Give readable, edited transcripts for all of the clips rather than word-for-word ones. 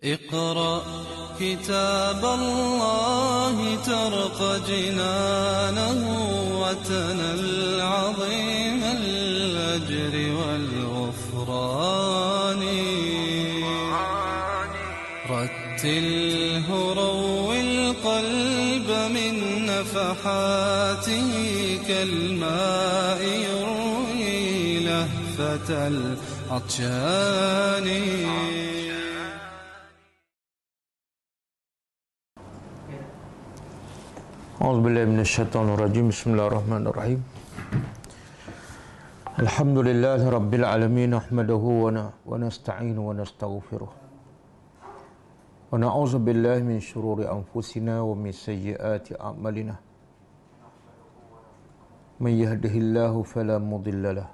اقرأ كتاب الله ترق جنانه وتنل عظيم الأجر والغفران رتله روي القلب من نفحاته كالماء يروي لهفة العطشان. A'udzubillahi minasyaitonirrajim. Bismillahirrahmanirrahim. Alhamdulillahi rabbil alamin, nahmaduhu wa nasta'inu wa nastaghfiruh. Wa na'udzu billahi min syururi anfusina wa min sayyiati a'malina. Man yahdihillahu fala mudilla lahu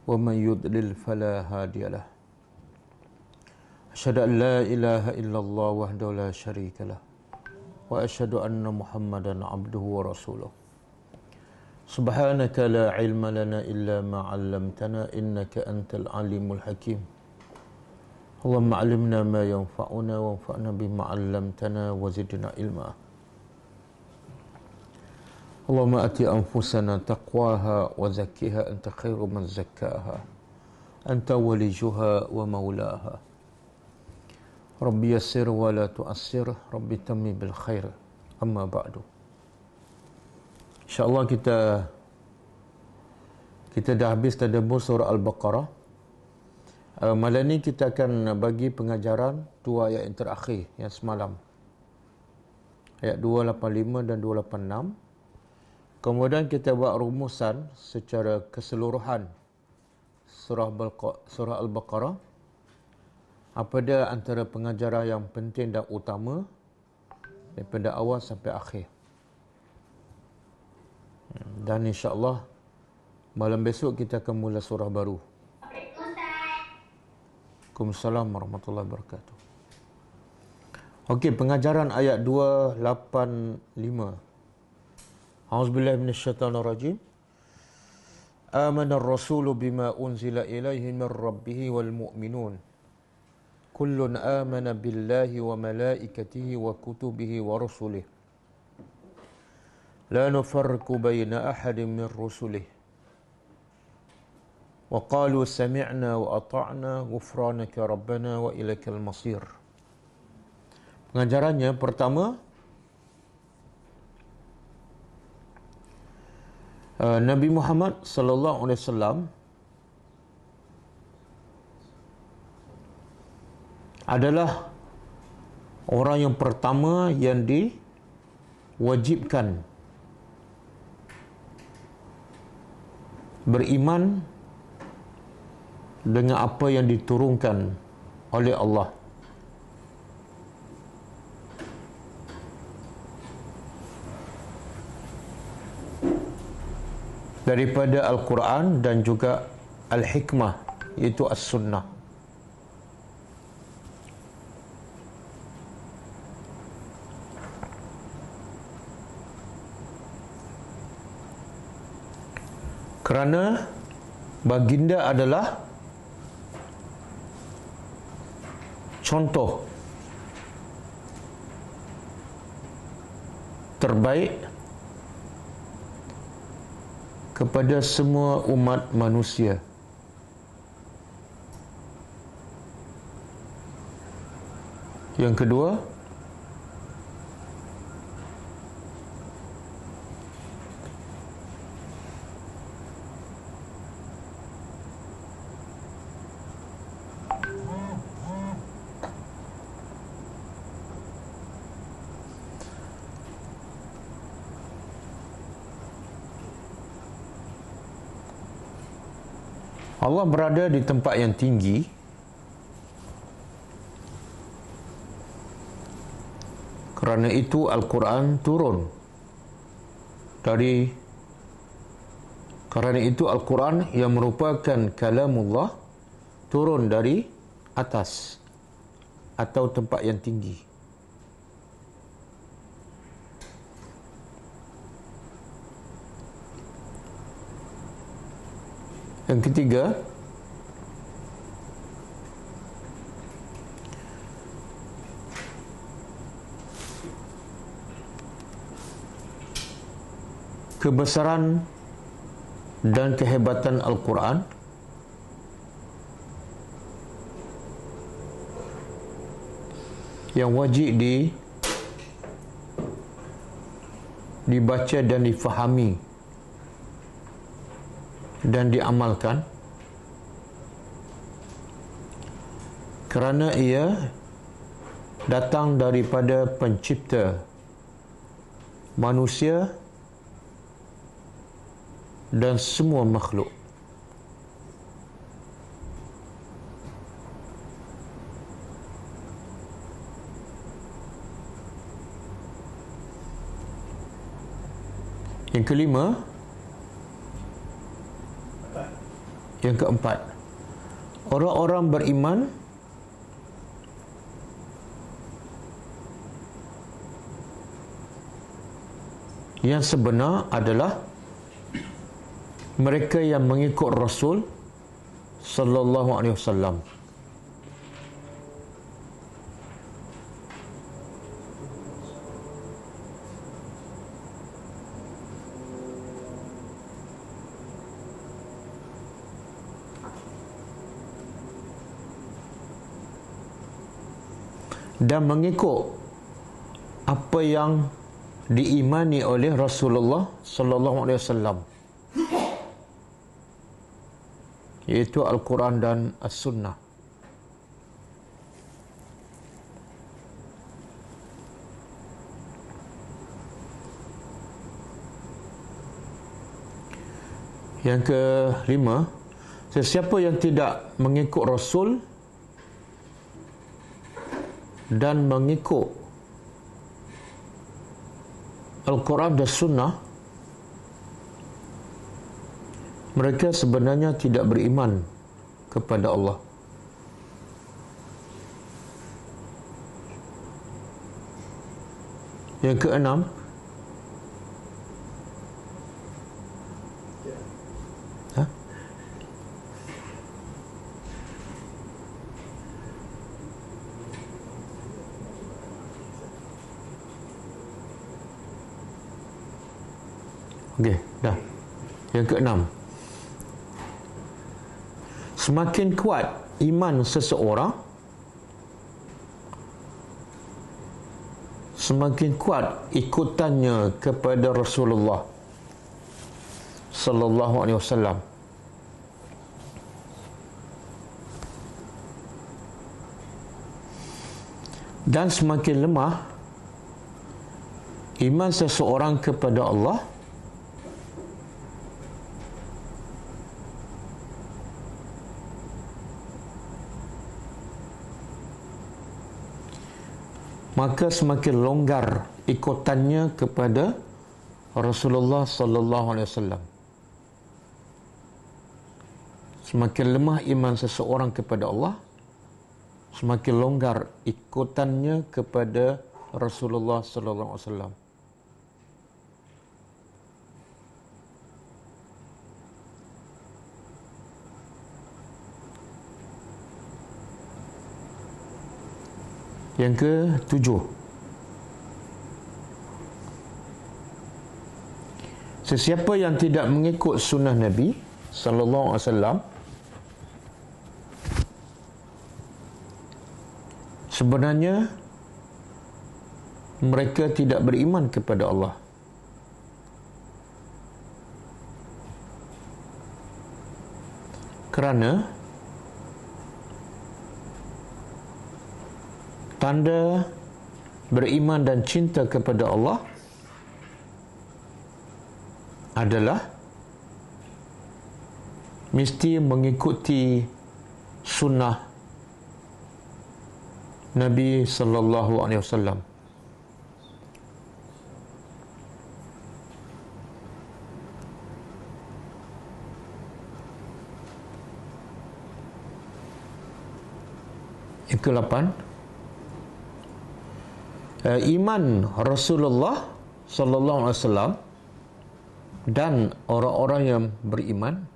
wa man yudlil fala hadiya lahu. Asyhadu an la ilaha illallah wahdahu la syarika lahu wa asyhadu anna Muhammadan abduhu wa rasuluh. Subhanaka la ilma lana illa ma 'allamtana innaka antal alimul hakim. Allahumma 'allimna ma yanfa'una wanfa'na bima 'allamtana wa zidna ilma. Allahumma ati anfusana taqwaha wa zakkiha anta khairu man zakkaha anta waliyuha wa maulaha. Rabbi yassir wa la tu'assir, Rabbi tammi bil khair. Amma ba'du. InsyaAllah kita dah habis tadabbur surah Al-Baqarah. Malam ni kita akan bagi pengajaran dua ayat yang terakhir yang semalam. Ayat 285 dan 286. Kemudian kita buat rumusan secara keseluruhan surah Al-Baqarah. Apa dia antara pengajaran yang penting dan utama daripada awal sampai akhir. Dan insya-Allah malam besok kita akan mula surah baru. Waalaikumsalam warahmatullahi wabarakatuh. Okey, pengajaran ayat 285. A'udzubillahi minasyaitonirrajim. Amana ar-rasulu bima unzila ilaihi min rabbih wal mu'minun. Kullun amana billahi wa malaikatihi wa kutubihi wa rusulih. La nufarriqu baina ahadin min rusulih. Wa qalu sami'na wa ata'na ghufranaka rabbana wa ilaikal masir. Pengajarannya pertama, Nabi Muhammad sallallahu alaihi wasallam adalah orang yang pertama yang diwajibkan beriman dengan apa yang diturunkan oleh Allah. Daripada Al-Quran dan juga Al-Hikmah, iaitu As-Sunnah. Kerana baginda adalah contoh terbaik kepada semua umat manusia. Yang kedua, Allah berada di tempat yang tinggi kerana itu Al-Quran turun kerana itu Al-Quran yang merupakan kalamullah turun dari atas atau tempat yang tinggi. Yang ketiga, kebesaran dan kehebatan Al-Quran, yang wajib dibaca dan difahami dan diamalkan, kerana ia datang daripada pencipta manusia dan semua makhluk. Yang kelima, yang keempat, orang-orang beriman yang sebenar adalah mereka yang mengikut Rasul sallallahu alaihi wasallam. Dan mengikut apa yang diimani oleh Rasulullah sallallahu alaihi wasallam, iaitu Al-Quran dan As-Sunnah. Yang kelima, sesiapa yang tidak mengikut Rasul dan mengikut Al-Quran dan Sunnah, mereka sebenarnya tidak beriman kepada Allah. Yang keenam, okey, dah. Yang keenam, semakin kuat iman seseorang, semakin kuat ikutannya kepada Rasulullah sallallahu alaihi wasallam. Dan semakin lemah iman seseorang kepada Allah, maka semakin longgar ikutannya kepada Rasulullah sallallahu alaihi wasallam. Semakin lemah iman seseorang kepada Allah, semakin longgar ikutannya kepada Rasulullah sallallahu alaihi wasallam. Yang ketujuh, sesiapa yang tidak mengikut sunnah Nabi sallallahu alaihi wasallam, sebenarnya mereka tidak beriman kepada Allah. Kerana tanda beriman dan cinta kepada Allah adalah mesti mengikuti sunnah Nabi sallallahu alaihi wasallam. Yang ke-8, iman Rasulullah sallallahu alaihi wasallam dan orang-orang yang beriman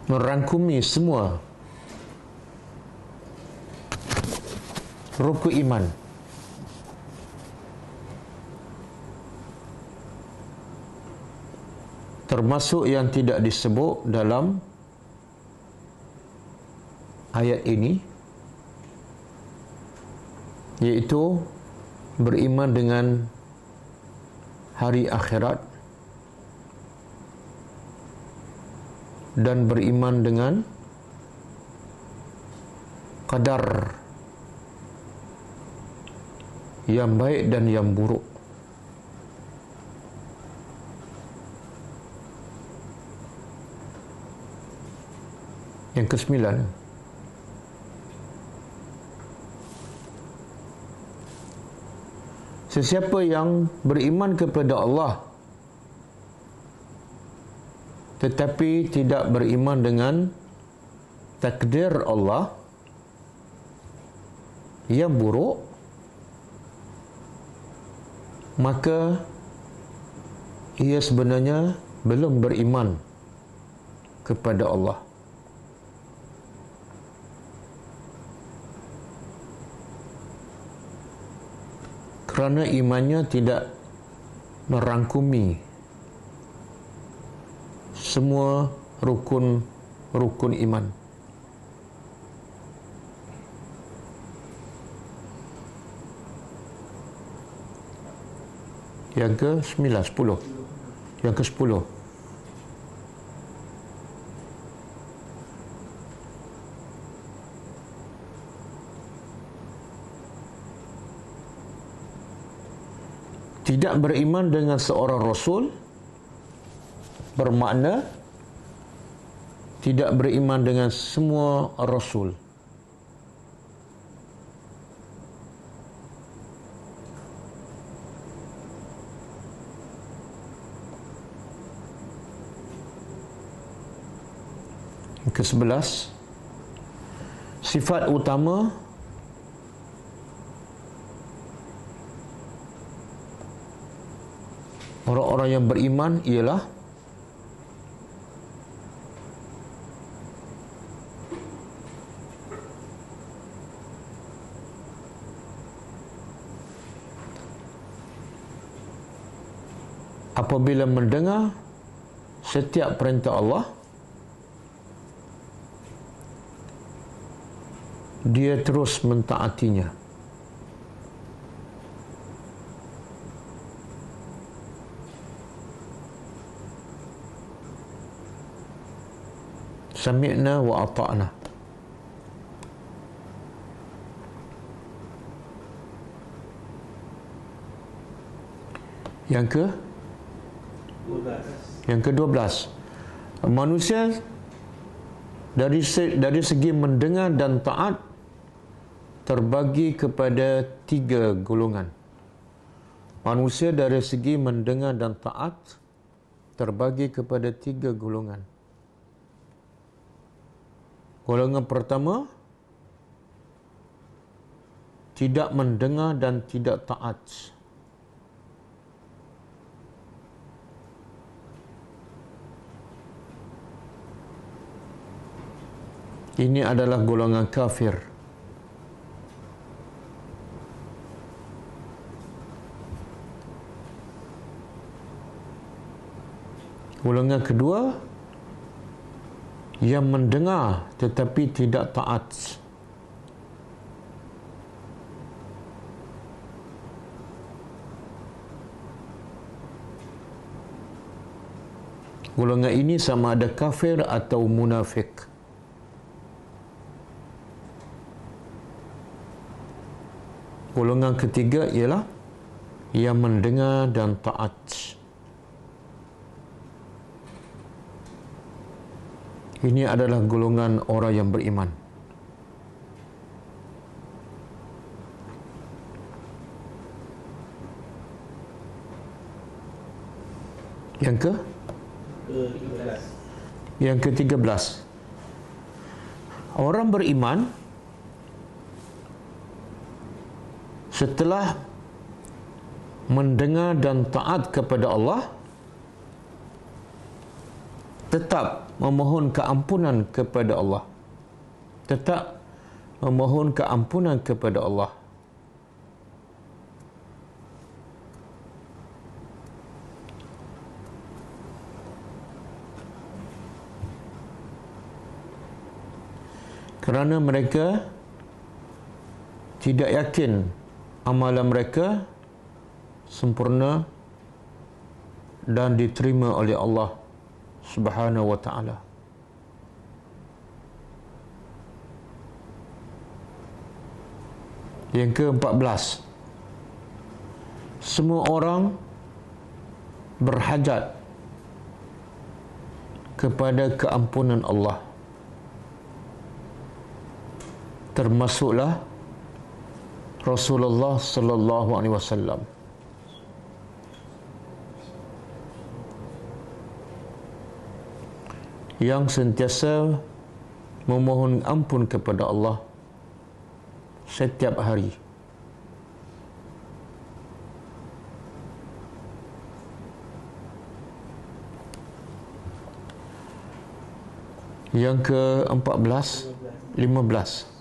merangkumi semua rukun iman. Termasuk yang tidak disebut dalam ayat ini, iaitu beriman dengan hari akhirat dan beriman dengan qadar yang baik dan yang buruk. Yang ke-9, sesiapa yang beriman kepada Allah tetapi tidak beriman dengan takdir Allah yang buruk, maka ia sebenarnya belum beriman kepada Allah. Kerana imannya tidak merangkumi semua rukun iman. Yang ke-9, 10. Yang ke-10. Tidak beriman dengan seorang Rasul bermakna tidak beriman dengan semua Rasul. Yang ke-11, sifat utama orang-orang yang beriman ialah apabila mendengar setiap perintah Allah, dia terus mentaatinya. Sami'na wa ata'na. Yang ke-12, manusia dari segi mendengar dan taat terbagi kepada 3 golongan. Manusia dari segi mendengar dan taat terbagi kepada 3 golongan. Golongan pertama, tidak mendengar dan tidak taat. Ini adalah golongan kafir. Golongan kedua, yang mendengar tetapi tidak taat. Golongan ini sama ada kafir atau munafik. Golongan ketiga ialah yang mendengar dan taat. Ini adalah golongan orang yang beriman. Yang ke-13. Orang beriman setelah mendengar dan taat kepada Allah, tetap memohon keampunan kepada Allah. Tetap memohon keampunan kepada Allah. kerana mereka tidak yakin amalan mereka sempurna dan diterima oleh Allah Subhanahu wa ta'ala. Yang ke-14, semua orang berhajat kepada keampunan Allah, termasuklah Rasulullah sallallahu alaihi wasallam. Yang sentiasa memohon ampun kepada Allah setiap hari. Yang ke-14, 15.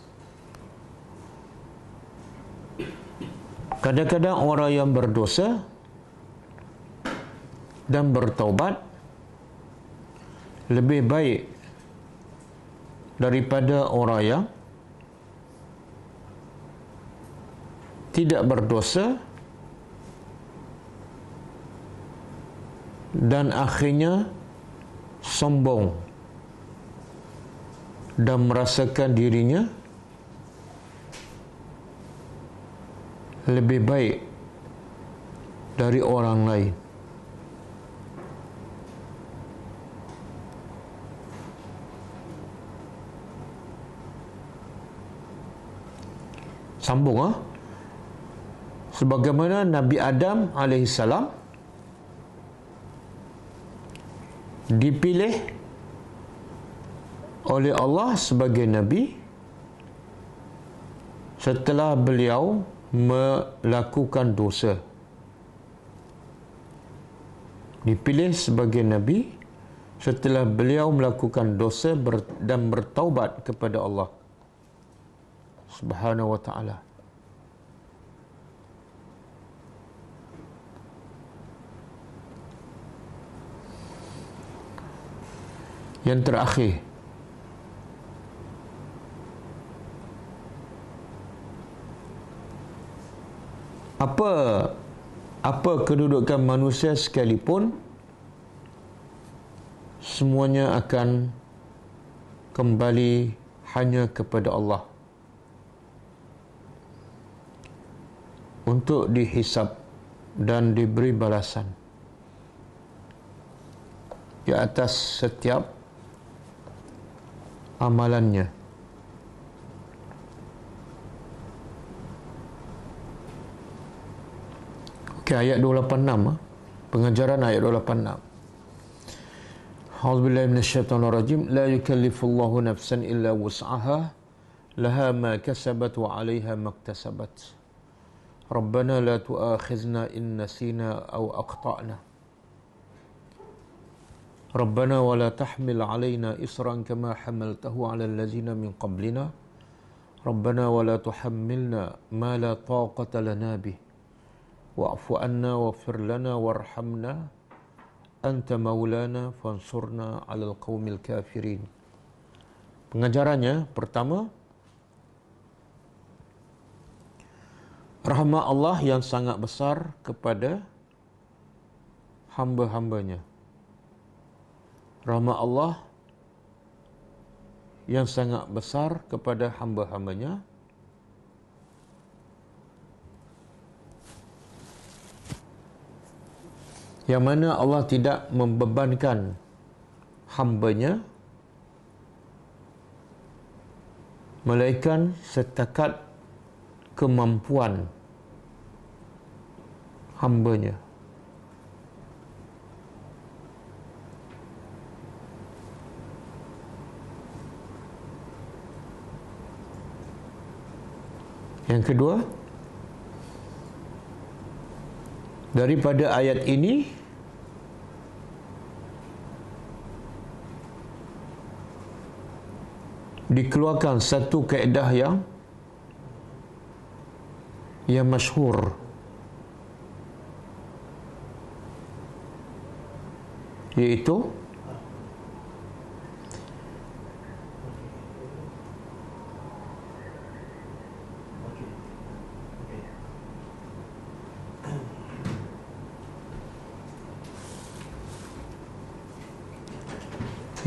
Kadang-kadang orang yang berdosa dan bertaubat lebih baik daripada orang yang tidak berdosa dan akhirnya sombong dan merasakan dirinya lebih baik dari orang lain. Sambung sebagaimana Nabi Adam alaihissalam dipilih oleh Allah sebagai Nabi setelah beliau melakukan dosa. Dipilih sebagai Nabi setelah beliau melakukan dosa dan bertaubat kepada Allah Subhanahu wa ta'ala. Yang terakhir, apa kedudukan manusia sekalipun, semuanya akan kembali hanya kepada Allah untuk dihisab dan diberi balasan di atas setiap amalannya. Okey, ayat 286, pengajaran ayat 286. A'udzubillahi minasyaitonirrajim. La yukallifullahu nafsan illa wus'aha laha ma kasabat wa 'alaiha maktasabat. Rabbana la tu'akhizna in nasina aw aqta'na. Rabbana wa la tahmil 'alaina isran kama hamaltahu 'alal ladzina min qablina. Rabbana wa la tuhammilna ma la taqata lana bih. Wa'fu anna waghfir lana warhamna anta maulana fansurna 'alal qaumil kafirin. Pengajarannya pertama, rahmat Allah yang sangat besar kepada hamba-hambanya. Rahmat Allah yang sangat besar kepada hamba-hambanya. Yang mana Allah tidak membebankan hambanya melainkan setakat kemampuan hambanya. Yang kedua, daripada ayat ini dikeluarkan satu kaedah yang masyhur, iaitu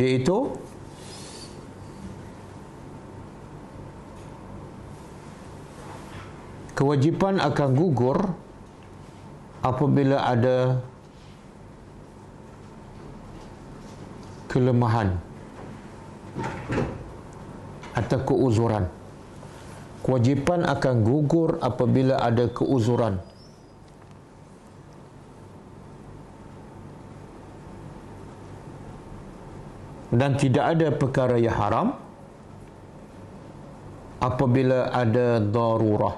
iaitu kewajipan akan gugur apabila ada kelemahan atau keuzuran. Kewajipan akan gugur apabila ada keuzuran. Dan tidak ada perkara yang haram apabila ada darurah.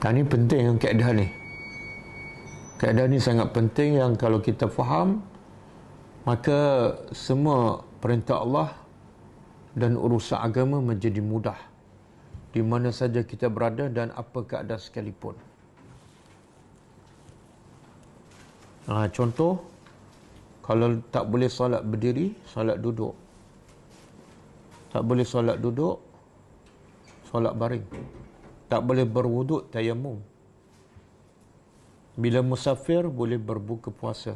Ini penting yang kaedah ni. Kaedah ni sangat penting yang kalau kita faham, maka semua perintah Allah dan urusan agama menjadi mudah di mana saja kita berada dan apa keadaan sekalipun. Contoh, kalau tak boleh solat berdiri, solat duduk. Tak boleh solat duduk, solat baring. Tak boleh berwuduk, tayamum. Bila musafir, boleh berbuka puasa.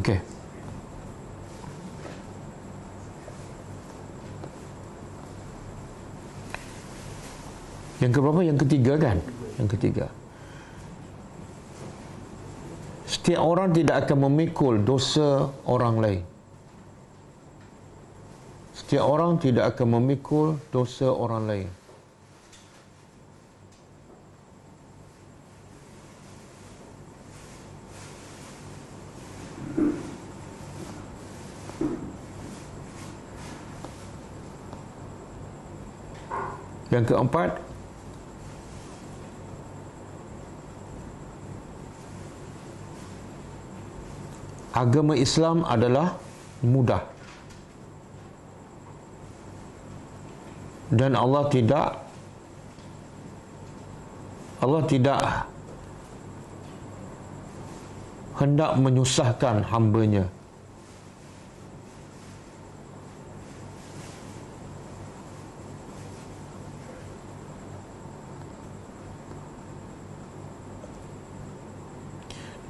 Okey. Yang keberapa? Yang ketiga kan? Yang ketiga. Setiap orang tidak akan memikul dosa orang lain. Setiap orang tidak akan memikul dosa orang lain. Yang keempat, agama Islam adalah mudah. Dan Allah tidak hendak menyusahkan hamba-Nya.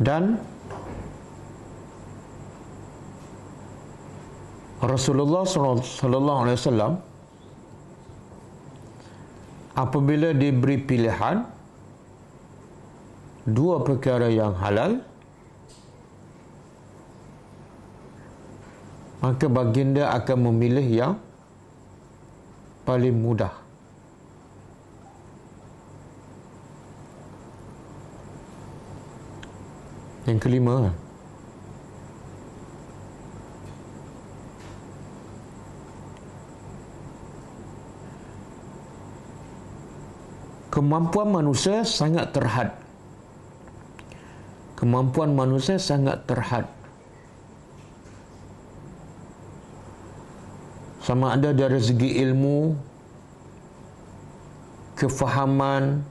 Dan Rasulullah SAW apabila diberi pilihan dua perkara yang halal, maka baginda akan memilih yang paling mudah. Yang kelima, kemampuan manusia sangat terhad. Kemampuan manusia sangat terhad. Sama ada dari segi ilmu, kefahaman,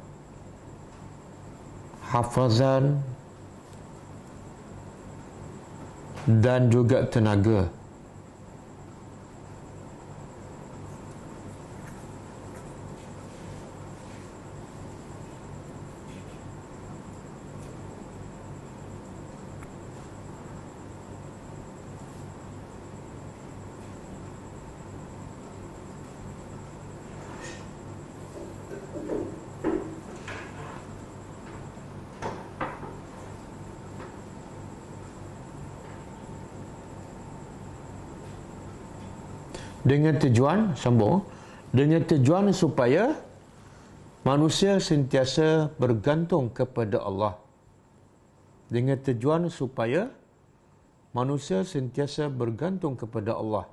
hafazan, dan juga tenaga. Dengan tujuan supaya manusia sentiasa bergantung kepada Allah. Dengan tujuan supaya manusia sentiasa bergantung kepada Allah.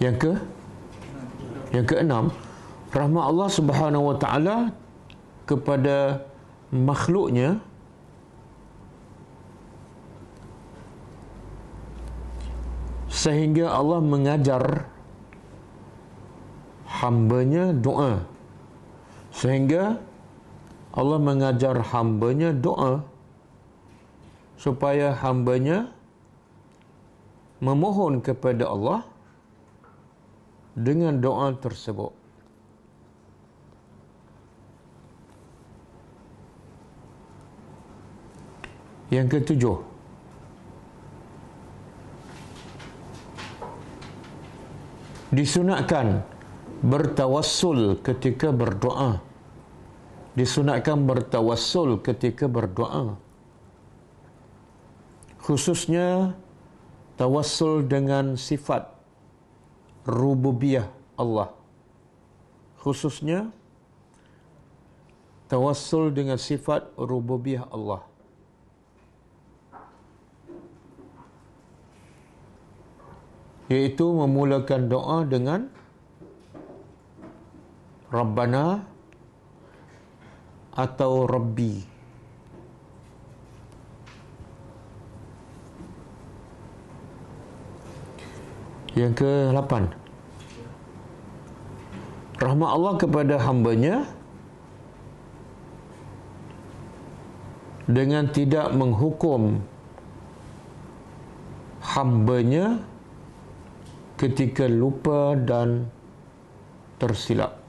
Yang keenam, rahmat Allah Subhanahu wa taala kepada makhluknya sehingga Allah mengajar hambanya doa, sehingga Allah mengajar hambanya doa supaya hambanya memohon kepada Allah dengan doa tersebut. Yang ketujuh, disunatkan bertawassul ketika berdoa. Disunatkan bertawassul ketika berdoa. Khususnya tawassul dengan sifat rububiyah Allah. Khususnya tawassul dengan sifat rububiyah Allah. Iaitu memulakan doa dengan Rabbana atau Rabbi. Yang ke-8, rahmat Allah kepada hambanya dengan tidak menghukum hambanya ketika lupa dan tersilap.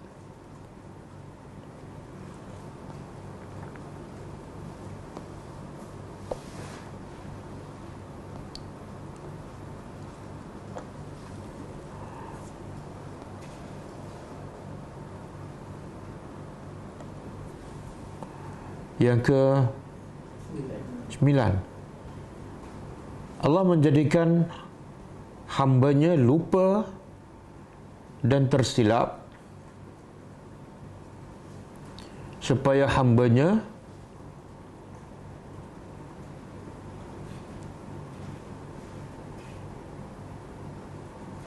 Yang ke-9, Allah menjadikan hambanya lupa dan tersilap supaya hambanya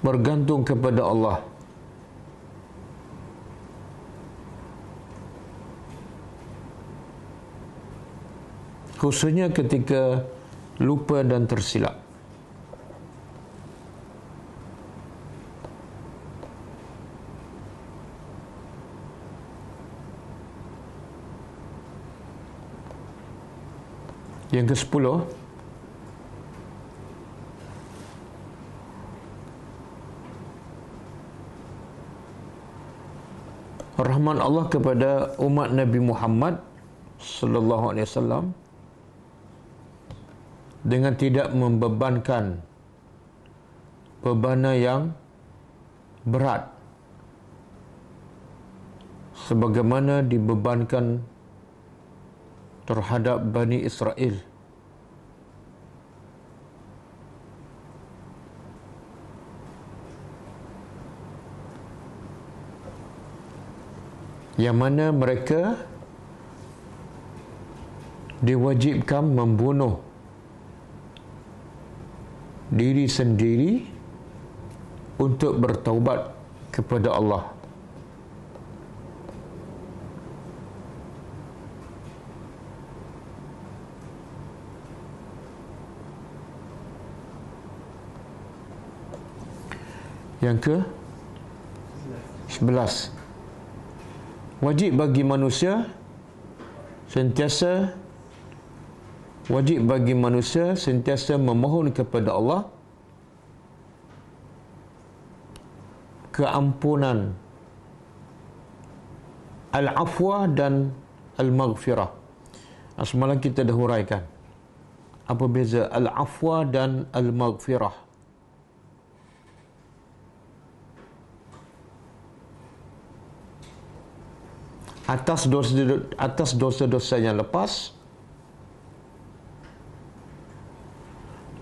bergantung kepada Allah. Khususnya ketika lupa dan tersilap. Yang ke-10, rahmat Allah kepada umat Nabi Muhammad sallallahu alaihi wasallam dengan tidak membebankan bebanan yang berat sebagaimana dibebankan terhadap Bani Israel. Yang mana mereka diwajibkan membunuh diri sendiri untuk bertaubat kepada Allah. Yang ke-11, wajib bagi manusia sentiasa memohon kepada Allah keampunan, al-afwa dan al-maghfirah. Semalam kita dah huraikan apa beza al-afwa dan al-maghfirah. Atas dosa-dosa yang lepas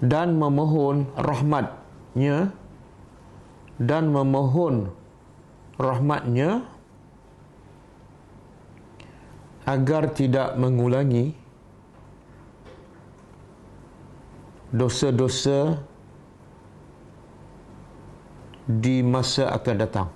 dan memohon rahmatnya agar tidak mengulangi dosa-dosa di masa akan datang.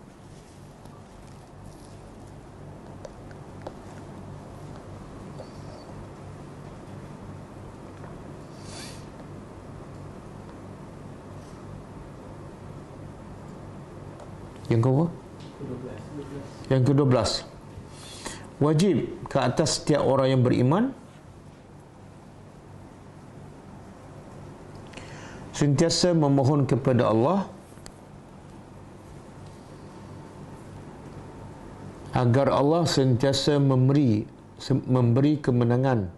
Yang kedua? Yang ke-12. Wajib ke atas setiap orang yang beriman sentiasa memohon kepada Allah agar Allah sentiasa memberi kemenangan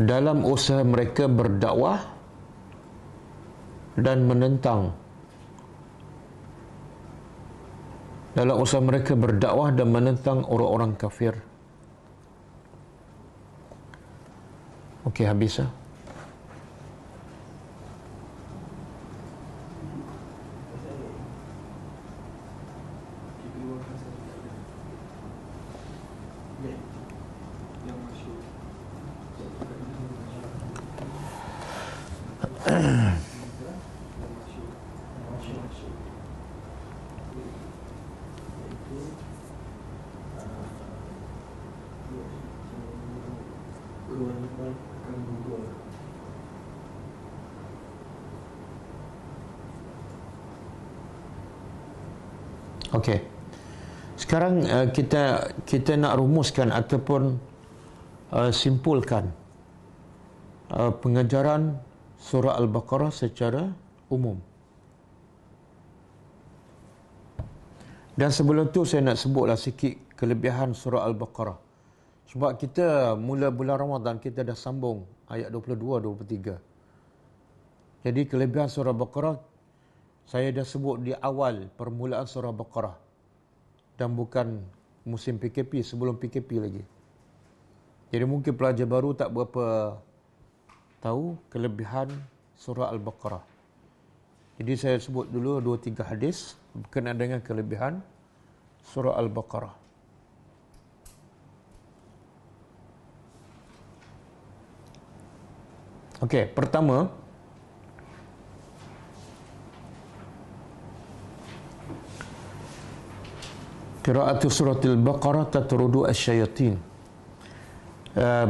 dalam usaha mereka berdakwah dan menentang orang-orang kafir. Okey, habis lah. Okey. Sekarang kita nak rumuskan ataupun simpulkan pengajaran surah Al-Baqarah secara umum. Dan sebelum tu saya nak sebutlah sikit kelebihan surah Al-Baqarah. Sebab kita mula bulan Ramadan kita dah sambung ayat 22-23. Jadi kelebihan surah Al-Baqarah saya dah sebut di awal permulaan surah Baqarah dan bukan musim PKP, sebelum PKP lagi. Jadi mungkin pelajar baru tak berapa tahu kelebihan surah Al-Baqarah. Jadi saya sebut dulu 2-3 hadis berkenaan dengan kelebihan surah Al-Baqarah. Okey, pertama, qira'atu suratul Baqarah tatrudu asyayatin.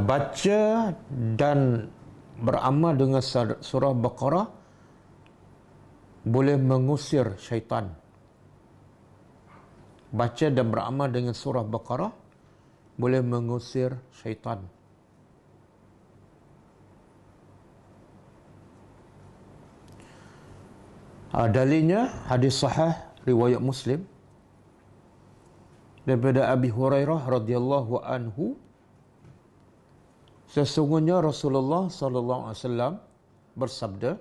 Baca dan beramal dengan surah Baqarah boleh mengusir syaitan. Baca dan beramal dengan surah Baqarah boleh mengusir syaitan. Dalilnya hadis sahih riwayat Muslim daripada Abi Hurairah radhiyallahu anhu, sesungguhnya Rasulullah sallallahu alaihi wasallam bersabda,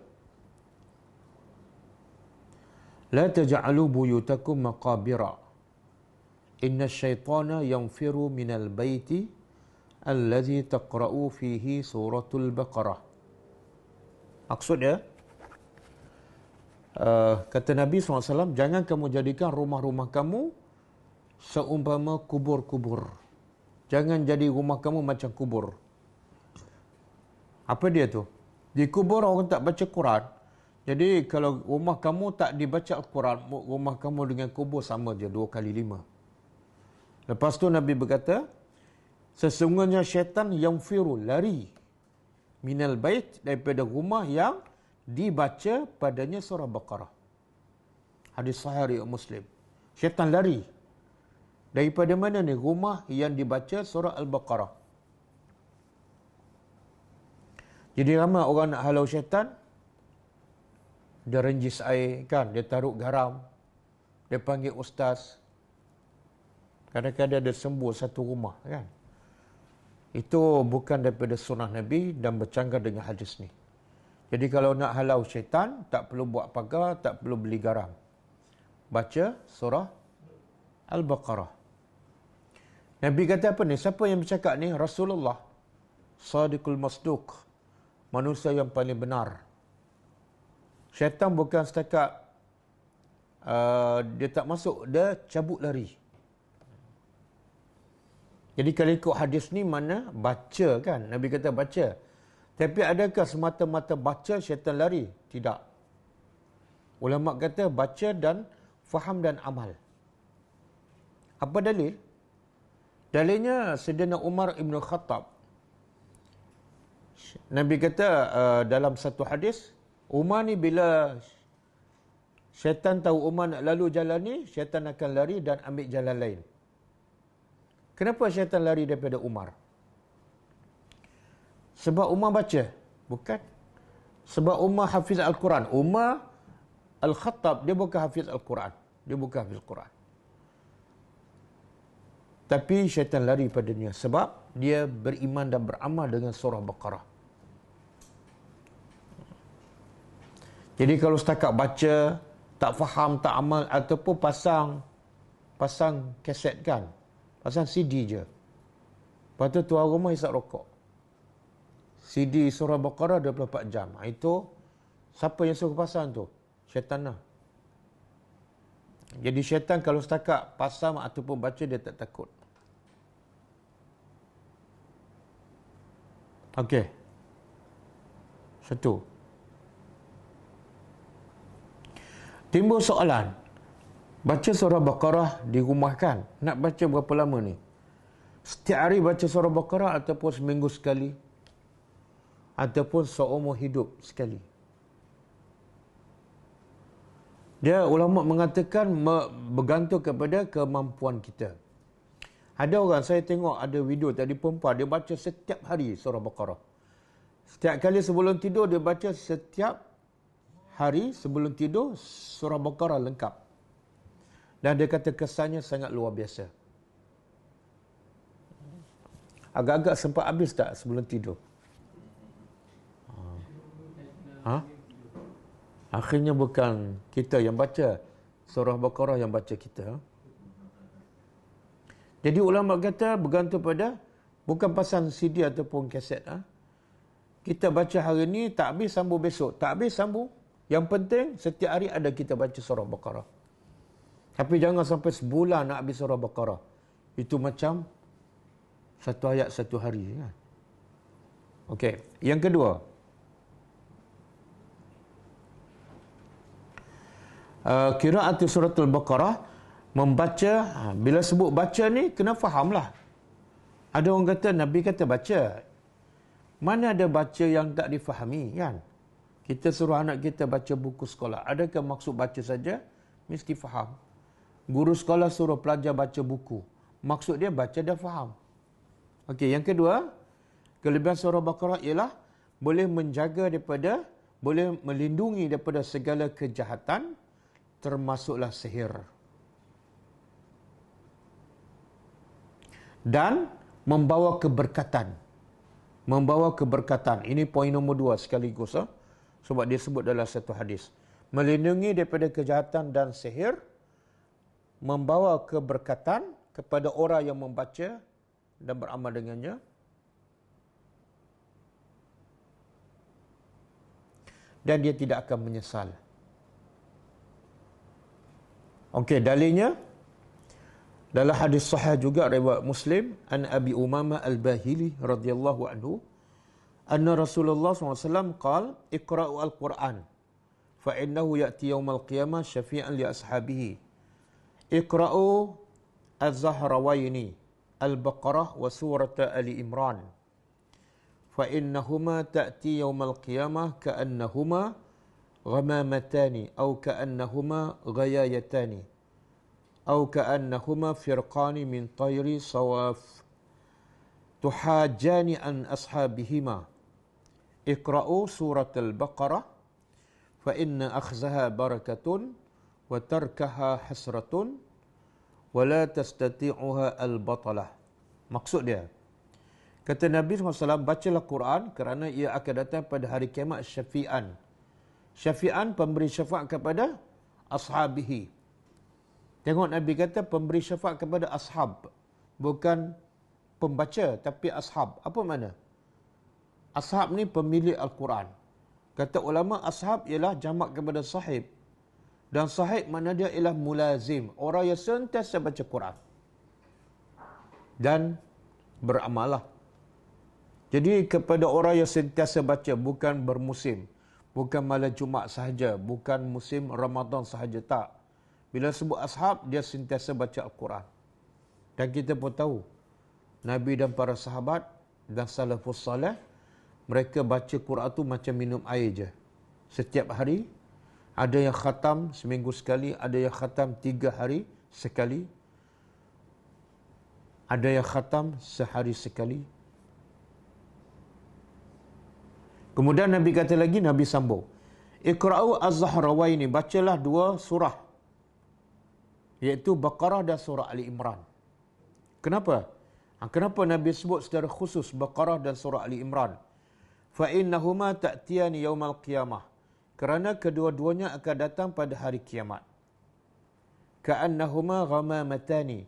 la taj'alu buyutakum maqabira inna syaitana yanfiru minal baiti alladhi taqra'u fihi suratul Baqarah. Maksudnya, kata Nabi SAW, jangan kamu jadikan rumah-rumah kamu seumpama kubur-kubur. Jangan jadi rumah kamu macam kubur. Apa dia tu? Di kubur orang tak baca Quran. Jadi kalau rumah kamu tak dibaca Al-Quran, rumah kamu dengan kubur sama je, 2 kali 5. Lepas tu Nabi berkata, sesungguhnya syaitan yang firu, lari, minal bait, daripada rumah yang dibaca padanya surah Baqarah. Hadis sahih riwayat Muslim. Syaitan lari. Daripada mana ni? Rumah yang dibaca surah Al-Baqarah. Jadi ramai orang nak halau syaitan, dia renjis air kan, dia taruh garam, dia panggil ustaz. Kadang-kadang dia sembuh satu rumah kan. Itu bukan daripada sunnah Nabi dan bercanggah dengan hadis ni. Jadi kalau nak halau syaitan, tak perlu buat pagar, tak perlu beli garam. Baca surah Al-Baqarah. Nabi kata apa ni? Siapa yang bercakap ni? Rasulullah. Sadiqul Masduq. Manusia yang paling benar. Syaitan bukan setakat dia tak masuk, dia cabut lari. Jadi kalau ikut hadis ni mana? Baca kan? Nabi kata baca. Tapi adakah semata-mata baca syaitan lari? Tidak. Ulama kata baca dan faham dan amal. Apa dalil? Dalilnya Sayyidina Umar Ibn Khattab Nabi kata dalam satu hadis, Umar ni bila syaitan tahu Umar nak lalu jalan ni, syaitan akan lari dan ambil jalan lain. Kenapa syaitan lari daripada Umar? Sebab Umar baca? Bukan. Sebab Umar hafiz Al-Quran. Umar Al-Khattab, dia bukan hafiz Al-Quran. Dia bukan hafiz Al-Quran. Tapi syaitan lari padanya sebab dia beriman dan beramal dengan surah Baqarah. Jadi kalau setakat baca, tak faham, tak amal, ataupun pasang kaset kan, pasang CD je. Lepas tu tuan rumah hisap rokok. CD surah Baqarah 24 jam. Itu siapa yang suruh pasang tu? Syaitan lah. Jadi syaitan kalau setakat pasang ataupun baca, dia tak takut. Okey. Satu. Timbul soalan. Baca surah Baqarah di rumah kan? Nak baca berapa lama ni? Setiap hari baca surah Baqarah ataupun seminggu sekali? Ataupun seumur hidup sekali? Dia ulama mengatakan bergantung kepada kemampuan kita. Ada orang, saya tengok ada video tadi perempuan, dia baca setiap hari surah Baqarah. Setiap kali sebelum tidur, dia baca setiap hari sebelum tidur surah Baqarah lengkap. Dan dia kata kesannya sangat luar biasa. Agak-agak sempat habis tak sebelum tidur? Akhirnya bukan kita yang baca surah Baqarah, yang baca kita. Jadi ulama kata bergantung pada bukan pasang CD ataupun kaset. Kita baca hari ni, tak habis sambung besok. Tak habis sambung. Yang penting setiap hari ada kita baca surah Baqarah. Tapi jangan sampai sebulan nak habis surah Baqarah. Itu macam satu ayat satu hari. Kan? Okey. Yang kedua. Qira'atu suratul Baqarah, membaca, bila sebut baca ni kena fahamlah. Ada orang kata, Nabi kata baca. Mana ada baca yang tak difahami kan? Kita suruh anak kita baca buku sekolah. Adakah maksud baca saja? Mesti faham. Guru sekolah suruh pelajar baca buku. Maksud dia baca dan faham. Okey, yang kedua, kelebihan surah Baqarah ialah boleh menjaga daripada, boleh melindungi daripada segala kejahatan, termasuklah sihir. Dan membawa keberkatan. Membawa keberkatan. Ini poin nombor 2 sekaligus. Sebab dia sebut dalam satu hadis. Melindungi daripada kejahatan dan sihir. Membawa keberkatan kepada orang yang membaca dan beramal dengannya. Dan dia tidak akan menyesal. Okey, dalilnya dalam hadis sahih juga riwayat Muslim, an Abi Umamah Al-Bahili radhiyallahu anhu, anna Rasulullah SAW qala, iqra'u al-Quran fa innahu ya'ti yawmal qiyamah syafi'an li ashabihi. Iqra'u az-Zahrawaini al-Baqarah wa surat Ali Imran fa innahuma ta'ti yawmal qiyamah ka'annahuma غمامتان أو كأنهما غيايتان أو كأنهما فرقان من طير صواف تحاجان عن أصحابهما اقرأوا سورة البقرة فإن أخذها بركة وتركها حسرة ولا تستطيعها البطلة. Maksud dia, kata Nabi SAW, bacalah Quran kerana ia akan datang pada hari kiamat syafi'an. Syafi'an, pemberi syafaat kepada ashabihi. Tengok Nabi kata pemberi syafaat kepada ashab. Bukan pembaca, tapi ashab. Apa mana? Ashab ni pemilik Al-Quran. Kata ulama, ashab ialah jamak kepada sahib. Dan sahib mana dia ialah mulazim. Orang yang sentiasa baca Quran. Dan beramal lah. Jadi kepada orang yang sentiasa baca, bukan bermusim. Bukan malam Jumaat sahaja, bukan musim Ramadan sahaja, tak. Bila sebut ashab, dia sentiasa baca Al-Quran. Dan kita pun tahu, Nabi dan para sahabat dan salafus salih, mereka baca Quran tu macam minum air je. Setiap hari, ada yang khatam seminggu sekali, ada yang khatam 3 hari sekali, ada yang khatam sehari sekali. Kemudian Nabi kata lagi, Nabi sambung, Iqra'u az-Zahrawaini, bacalah 2 surah, iaitu Baqarah dan surah Ali Imran. Kenapa? Kenapa Nabi sebut secara khusus Baqarah dan surah Ali Imran? Fa'innahuma ta'tiyani yaumal qiyamah. Kerana kedua-duanya akan datang pada hari kiamat. Ka'annahuma ghamamatani.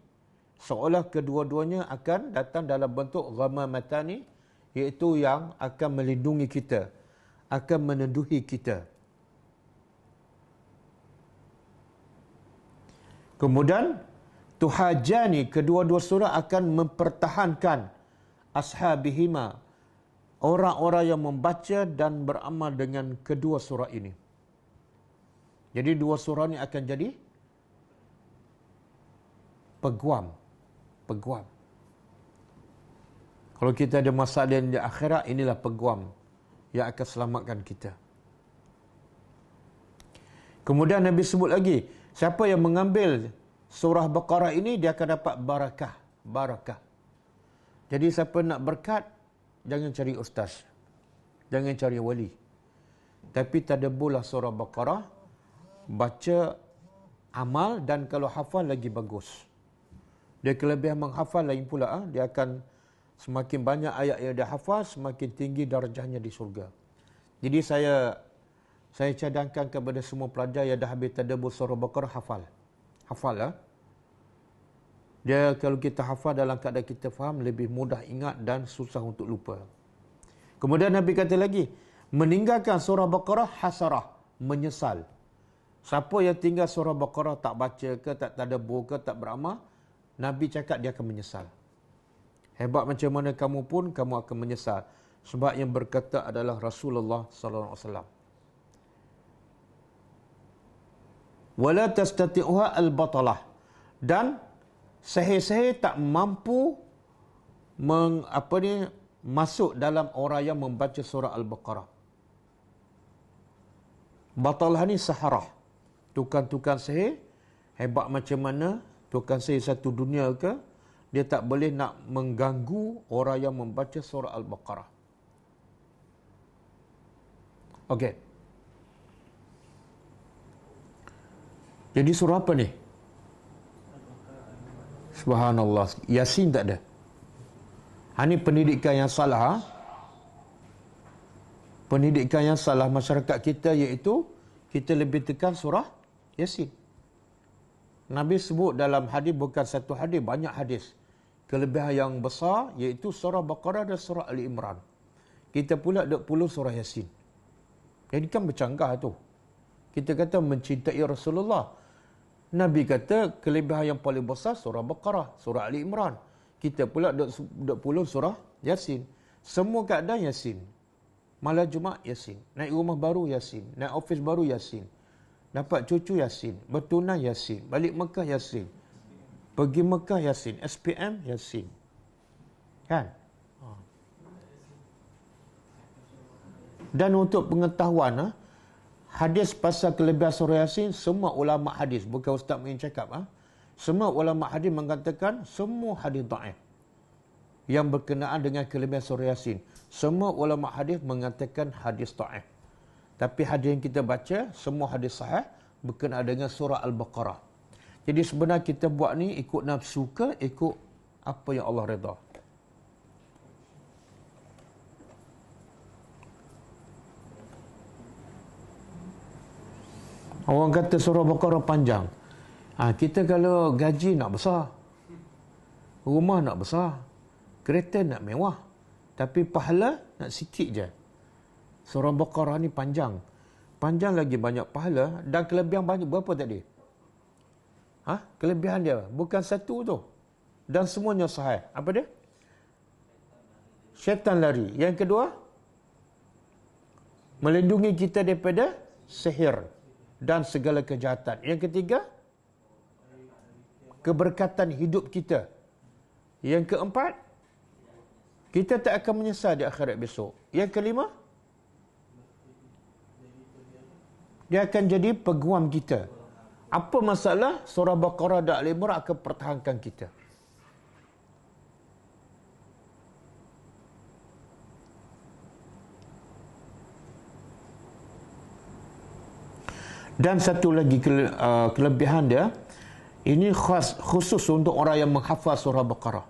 Seolah kedua-duanya akan datang dalam bentuk ghamamatani, iaitu yang akan melindungi kita, akan meneduhi kita. Kemudian tuhajani, kedua-dua surah akan mempertahankan ashabihima, orang-orang yang membaca dan beramal dengan kedua surah ini. Jadi 2 surah ini akan jadi peguam. Kalau kita ada masalah di akhirat, inilah peguam yang akan selamatkan kita. Kemudian Nabi sebut lagi, siapa yang mengambil surah Baqarah ini, dia akan dapat barakah. Jadi siapa nak berkat, jangan cari ustaz, jangan cari wali, tapi tadabburlah surah Baqarah, baca, amal, dan kalau hafal lagi bagus. Dia kelebihan menghafal lain pula, dia akan semakin banyak ayat yang dia hafal, semakin tinggi darjahnya di surga. Jadi saya cadangkan kepada semua pelajar yang dah habis tadabbur surah Baqarah, hafal lah. Dia kalau kita hafal dalam keadaan kita faham, lebih mudah ingat dan susah untuk lupa. Kemudian Nabi kata lagi, meninggalkan surah Baqarah hasarah, menyesal. Siapa yang tinggal surah Baqarah, tak baca ke, tak tadabbur ke, tak beramal, Nabi cakap dia akan menyesal. Hebat macam mana kamu pun, kamu akan menyesal. Sebab yang berkata adalah Rasulullah sallallahu alaihi wasallam. Wala tastati'uha al-batalah. Dan sahih-sahih tak mampu masuk dalam orang yang membaca surah Al-Baqarah. Batalah ni saharah. Tukang-tukang sihir, hebat macam mana tukang sihir satu dunia ke, dia tak boleh nak mengganggu orang yang membaca surah Al-Baqarah. Okey. Jadi surah apa ni? Subhanallah. Yasin tak ada. Ini pendidikan yang salah. Pendidikan yang salah masyarakat kita, iaitu kita lebih tekan surah Yasin. Nabi sebut dalam hadis, bukan satu hadis, banyak hadis. Kelebihan yang besar iaitu surah Baqarah dan surah Ali Imran. Kita pula duk puluh surah Yasin. Jadi kan bercanggah tu. Kita kata mencintai Rasulullah. Nabi kata kelebihan yang paling besar surah Baqarah, surah Ali Imran. Kita pula duk puluh surah Yasin. Semua keadaan Yasin. Malam Jumaat Yasin. Naik rumah baru Yasin. Naik office baru Yasin. Dapat cucu Yasin. Bertunang Yasin. Balik Mekah Yasin. Pergi Mekah Yasin. SPM Yasin. Kan? Dan untuk pengetahuan, hadis pasal kelebihan surah Yasin, semua ulama hadis, bukan Ustaz Muin cakap, semua ulama hadis mengatakan semua hadis dhaif yang berkenaan dengan kelebihan surah Yasin. Semua ulama hadis mengatakan hadis dhaif. Tapi hadis yang kita baca, semua hadis sahih berkenaan dengan surah Al-Baqarah. Jadi sebenarnya kita buat ni ikut nafsu ke, ikut apa yang Allah redha. Orang kata surah Baqarah panjang. Kita kalau gaji nak besar, rumah nak besar, kereta nak mewah, tapi pahala nak sikit je. Surah Baqarah ni panjang. Panjang lagi banyak pahala, dan kelebihan banyak berapa tadi? Kelebihan dia bukan satu tu. Dan semuanya sahih. Apa dia? Syaitan lari. Yang kedua, melindungi kita daripada sihir dan segala kejahatan. Yang ketiga, keberkatan hidup kita. Yang keempat, Kita tak akan menyesal di akhirat besok. Yang kelima, dia akan jadi peguam kita. Apa masalah? Surah Baqarah dan Al-Imran akan pertahankan kita. Dan satu lagi kelebihan dia, ini khusus untuk orang yang menghafaz surah Baqarah.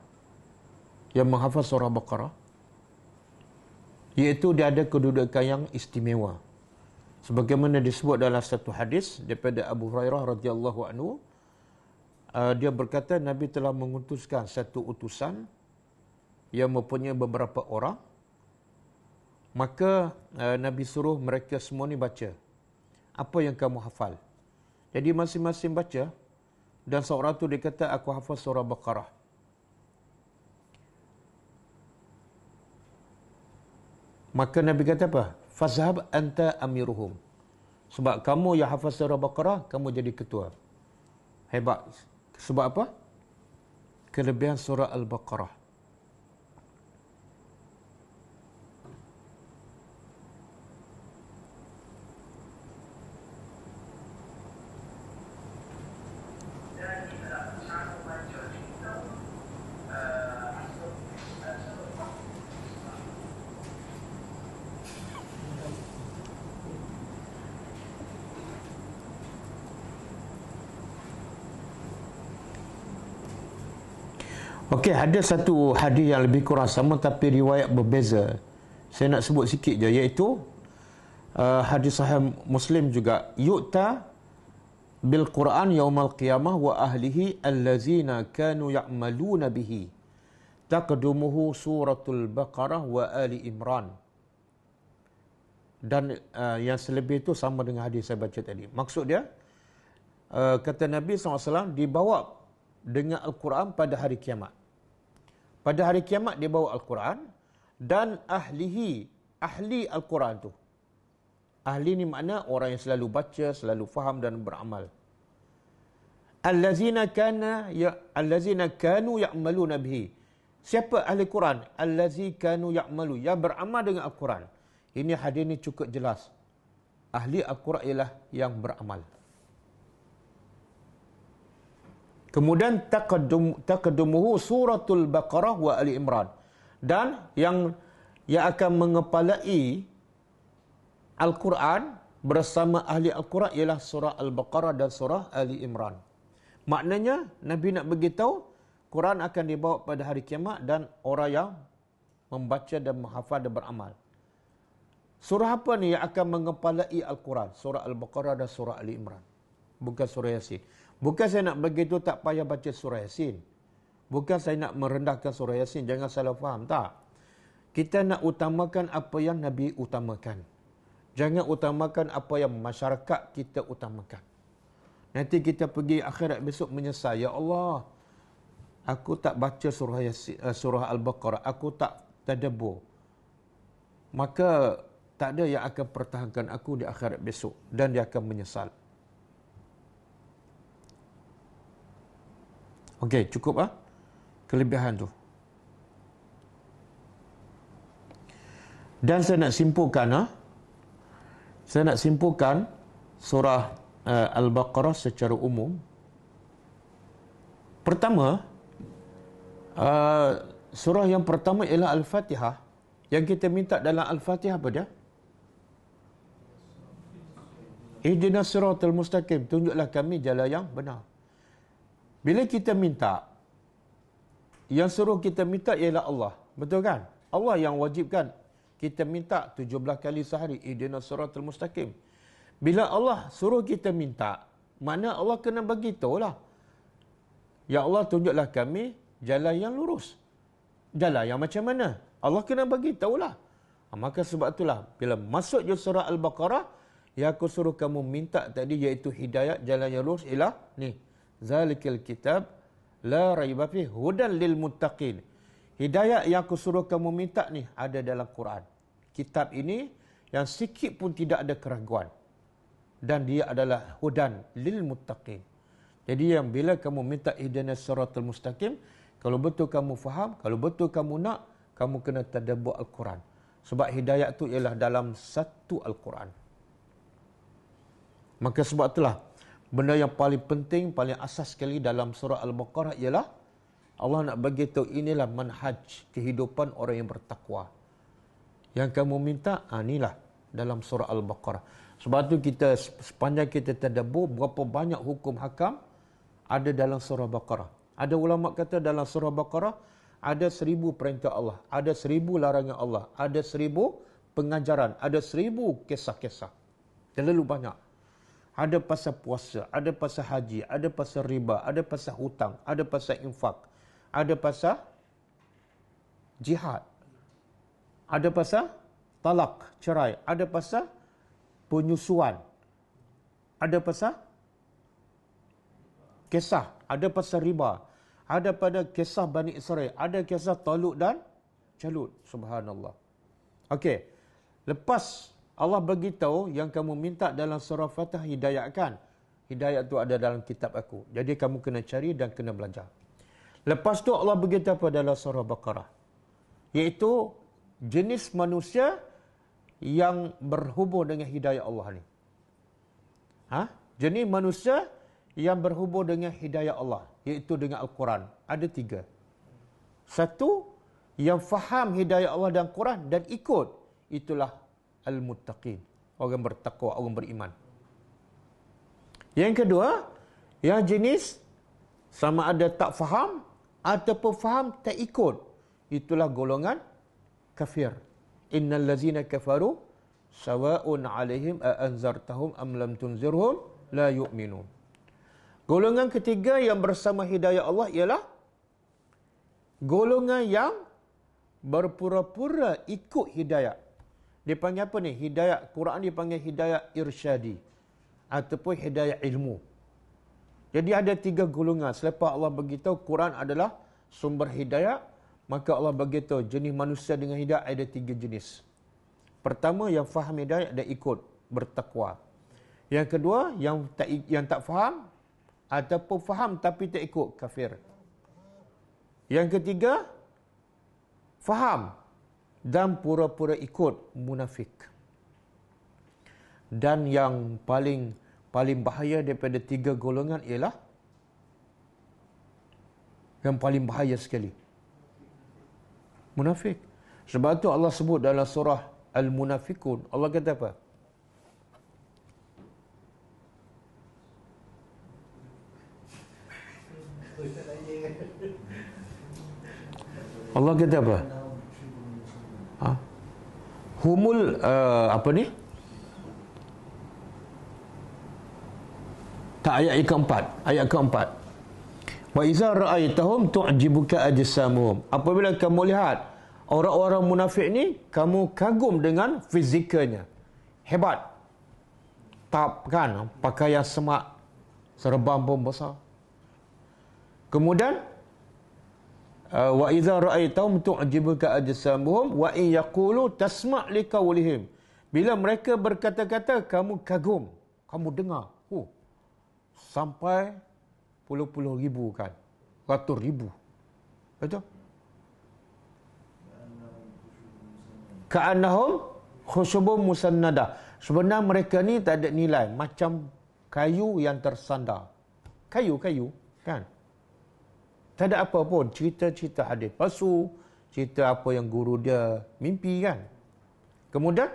Yang menghafaz surah Baqarah, iaitu dia ada kedudukan yang istimewa. Sebagaimana disebut dalam satu hadis daripada Abu Hurairah radhiyallahu anhu, dia berkata Nabi telah mengutuskan satu utusan yang mempunyai beberapa orang. Maka Nabi suruh mereka semua ni baca apa yang kamu hafal. Jadi masing-masing baca, dan seorang tu dia kata aku hafaz surah Baqarah. Maka Nabi kata apa? Fazhab anta amiruhum. Sebab kamu yang hafaz surah Baqarah, kamu jadi ketua. Hebat. Sebab apa? Kelebihan surah Al-Baqarah. Okey, ada satu hadis yang lebih kurang sama tapi riwayat berbeza. Saya nak sebut sikit je, iaitu hadis sahih Muslim juga. Yu'ta bil Quran yaumal qiyamah wa ahlihi allazina kanu ya'maluna bihi. Taqdumuhu suratul Baqarah wa Ali Imran. Dan yang selebih itu sama dengan hadis saya baca tadi. Maksud dia, kata Nabi SAW, dibawa dengan Al-Quran pada hari kiamat. Pada hari kiamat dia bawa Al-Quran dan ahli Al-Quran tu. Ahli ni makna orang yang selalu baca, selalu faham dan beramal. Allazina kanu ya'maluna bihi. Siapa ahli Quran? Allazi kanu ya'malu, yang beramal dengan Al-Quran. Ini hadis ni cukup jelas. Ahli Al-Quran ialah yang beramal. Kemudian taqaddumuhu suratul Baqarah wa Ali Imran. Dan yang akan mengepalai Al-Quran bersama ahli Al-Quran ialah surah Al-Baqarah dan surah Ali Imran. Maknanya Nabi nak beritahu Quran akan dibawa pada hari kiamat dan orang yang membaca dan menghafal dan beramal. Surah apa ni yang akan mengepalai Al-Quran? Surah Al-Baqarah dan surah Ali Imran. Bukan surah Yasin. Bukan saya nak begitu tak payah baca surah Yasin. Bukan saya nak merendahkan surah Yasin. Jangan salah faham. Tak. Kita nak utamakan apa yang Nabi utamakan. Jangan utamakan apa yang masyarakat kita utamakan. Nanti kita pergi akhirat besok menyesal. Ya Allah, aku tak baca surah Yasin, surah Al-Baqarah. Aku tak tadabbur. Maka tak ada yang akan pertahankan aku di akhirat besok. Dan dia akan menyesal. Okey, cukup kelebihan tu. Dan saya nak simpulkan surah Al-Baqarah secara umum. Pertama, surah yang pertama ialah Al-Fatihah. Yang kita minta dalam Al-Fatihah apa dia? Ihdinas siratal mustaqim, tunjuklah kami jalan yang benar. Bila kita minta, yang suruh kita minta ialah Allah. Betul kan? Allah yang wajibkan kita minta 17 kali sehari. Ihdinas siratal mustaqim. Bila Allah suruh kita minta, mana Allah kena bagi tahulah. Ya Allah, tunjuklah kami jalan yang lurus. Jalan yang macam mana? Allah kena bagi tahulah. Maka sebab itulah, bila masuk je surah Al-Baqarah, yang aku suruh kamu minta tadi, iaitu hidayat jalan yang lurus, ialah ni. Zalikal kitab la raiba fihi hudan lil muttaqin. Hidayah yang aku suruh kamu minta ni ada dalam Quran. Kitab ini yang sikit pun tidak ada keraguan. Dan dia adalah hudan lil muttaqin. Jadi yang bila kamu minta ihdinas siratal mustaqim, kalau betul kamu faham, kalau betul kamu nak, kamu kena tadabbur Al-Quran. Sebab hidayat tu ialah dalam satu Al-Quran. Maka sebab itulah, benda yang paling penting, paling asas sekali dalam surah Al-Baqarah ialah Allah nak bagi tahu inilah manhaj kehidupan orang yang bertakwa. Yang kamu minta, inilah dalam surah Al-Baqarah. Sebab tu kita, sepanjang kita tadabbur, berapa banyak hukum hakam ada dalam surah Baqarah. Ada ulama kata dalam surah Baqarah ada 1000 perintah Allah, ada 1000 larangan Allah, ada 1000 pengajaran, ada 1000 kisah-kisah. Terlalu banyak. Ada pasal puasa, ada pasal haji, ada pasal riba, ada pasal hutang, ada pasal infak, ada pasal jihad, ada pasal talak, cerai, ada pasal penyusuan, ada pasal kisah, ada pasal riba, ada pada kisah Bani Israel, ada kisah Talut dan Jalut. Subhanallah. Okey. Lepas Allah beritahu yang kamu minta dalam surah Fatah hidayat kan? Hidayat tu ada dalam kitab aku. Jadi kamu kena cari dan kena belajar. Lepas tu Allah beritahu apa dalam surah Baqarah? Iaitu jenis manusia yang berhubung dengan hidayat Allah ni. Jenis manusia yang berhubung dengan hidayah Allah, iaitu dengan Al-Quran. Ada 3. Satu, yang faham hidayah Allah dan Quran dan ikut. Itulah Al-Muttaqin. Orang bertakwa, orang beriman. Yang kedua, yang jenis sama ada tak faham ataupun faham tak ikut. Itulah golongan kafir. Innal ladzina kafaru sawa'un 'alaihim a anzartahum am lam tunzirhum la yu'minun. Golongan ketiga yang bersama hidayah Allah ialah golongan yang berpura-pura ikut hidayah. Dia panggil apa ni? Hidayah Quran dipanggil hidayah irsyadi ataupun hidayah ilmu. Jadi ada 3 golongan. Selepas Allah beritahu Quran adalah sumber hidayah, maka Allah beritahu jenis manusia dengan hidayah ada 3 jenis. Pertama, yang faham hidayah dan ikut, bertakwa. Yang kedua, yang tak faham ataupun faham tapi tak ikut, kafir. Yang ketiga, faham dan pura-pura ikut, munafik. Dan yang paling bahaya daripada 3 golongan ialah yang paling bahaya sekali, munafik. Sebab tu Allah sebut dalam surah Al-Munafikun, Allah kata apa? Allah kata apa? Humul apa ni? Tak, ayat keempat. Ayat keempat. Wa iza ra'aitahum tu'jibuka ajsamuhum. Apabila kamu lihat orang-orang munafik ni, kamu kagum dengan fizikalnya. Hebat. Tap kan, pakaian semak, serban pun besar. Kemudian wa idza ra'aitahum tu'jibuka ajsamuhum wa in yaqulu tasma' liqawlihim. Bila mereka berkata-kata, kamu kagum, kamu dengar. Sampai puluh-puluh ribu kan, ratus ribu. Betul? Ka'annahum khusyubun musannadah. Sebenarnya mereka ni tak ada nilai, macam kayu yang tersandar. Kayu kan? Tak ada apa pun, cerita-cerita hadis palsu, cerita apa yang guru dia mimpi kan. Kemudian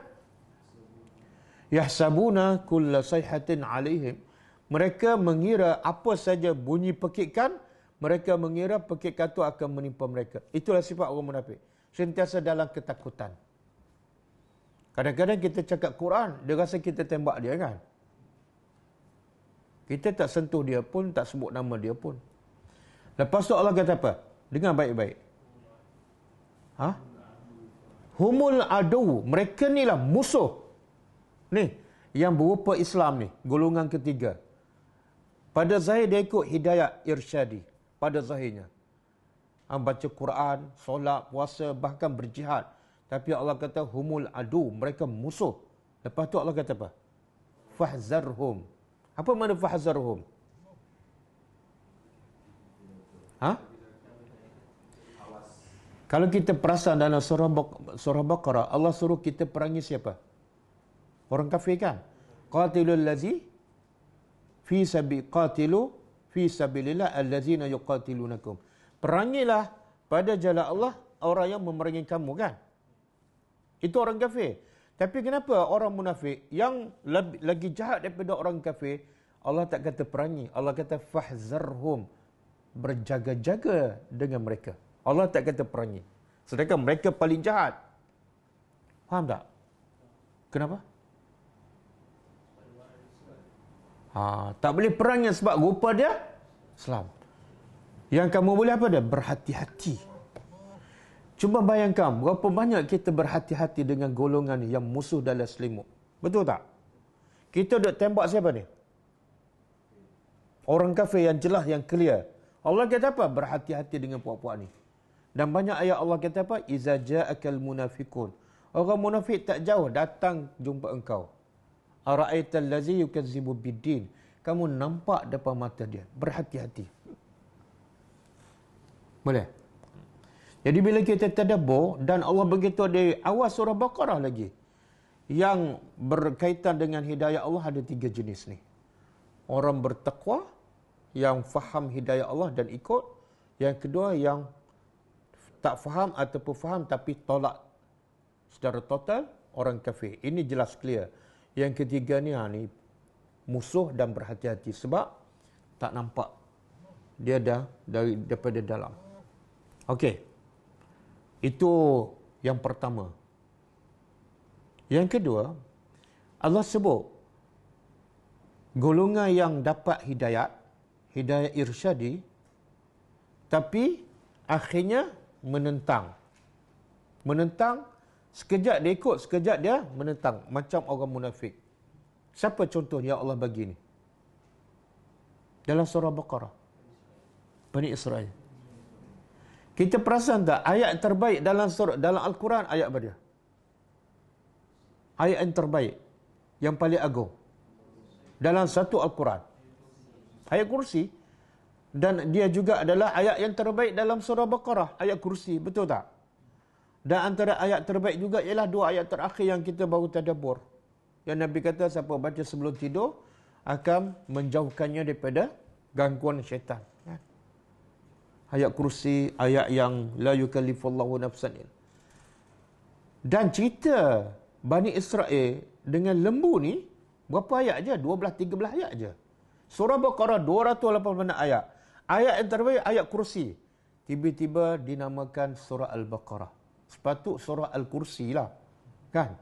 yahsabuna kulla sayhatin alaihim. Mereka mengira apa saja bunyi pekikan, mereka mengira pekikan itu akan menimpa mereka. Itulah sifat orang munafik. Sentiasa dalam ketakutan. Kadang-kadang kita cakap Quran, dia rasa kita tembak dia kan. Kita tak sentuh dia pun, tak sebut nama dia pun. Lepas tu Allah kata apa? Dengar baik-baik. Humul adu. Mereka ni lah musuh. Ni, yang berupa Islam ni, golongan ketiga. Pada zahir dia ikut hidayah irsyadi. Pada zahirnya. Baca Quran, solat, puasa, bahkan berjihad. Tapi Allah kata humul adu. Mereka musuh. Lepas tu Allah kata apa? Fahzarhum. Apa makna fahzarhum? Kalau kita perasan dalam surah Baqarah, Allah suruh kita perangi siapa? Orang kafir kan? Qatilul ladzi qatilu fi sabilillah allazina yuqatilunakum. Perangilah pada jalan Allah orang yang memerangi kamu kan? Itu orang kafir. Tapi kenapa orang munafik yang lagi jahat daripada orang kafir, Allah tak kata perangi. Allah kata fahzarhum. Berjaga-jaga dengan mereka. Allah tak kata perangi. Sedangkan mereka paling jahat. Faham tak? Kenapa? Tak boleh perangi sebab rupa dia Islam. Yang kamu boleh apa dia? Berhati-hati. Cuba bayangkan berapa banyak kita berhati-hati dengan golongan yang musuh dalam selimut. Betul tak? Kita duk tembak siapa ni? Orang kafir yang jelas, yang clear. Allah kata apa? Berhati-hati dengan puak-puak ni. Dan banyak ayat Allah kata apa? Iza ja'akal munafiqun. Orang munafik tak jauh datang jumpa engkau. Ara'aital ladzi yukazzibu biddin. Kamu nampak depan mata dia. Berhati-hati. Boleh? Jadi bila kita tadabbur, dan Allah begitu di awal surah Baqarah lagi, yang berkaitan dengan hidayah Allah ada 3 jenis ni. Orang bertakwa, yang faham hidayah Allah dan ikut. Yang kedua, yang tak faham ataupun faham tapi tolak secara total, orang kafir. Ini jelas clear. Yang ketiga ni, musuh dan berhati-hati sebab tak nampak. Dia dah daripada dalam. Okey. Itu yang pertama. Yang kedua, Allah sebut golongan yang dapat hidayah irsyadi, tapi akhirnya menentang. Menentang, sekejap dia ikut, sekejap dia menentang. Macam orang munafik. Siapa contoh yang Allah bagi ni? Dalam surah Baqarah. Bani Israel. Kita perasan tak ayat terbaik dalam Al-Quran ayat apa dia? Ayat yang terbaik, yang paling agung dalam satu Al-Quran. Ayat kursi. Dan dia juga adalah ayat yang terbaik dalam surah Baqarah, ayat kursi, betul tak? Dan antara ayat terbaik juga ialah 2 ayat terakhir yang kita baru tadabbur. Yang Nabi kata siapa baca sebelum tidur akan menjauhkannya daripada gangguan syaitan. Ayat kursi, ayat yang la yukallifullahu nafsan. Dan cerita Bani Israel dengan lembu ni, berapa ayat je? 12-13 ayat je. Surah Baqarah 280 ayat. Ayat yang terbaik, ayat kursi. Tiba-tiba dinamakan surah Al-Baqarah. Sepatut surah Al-Kursi lah. Kan?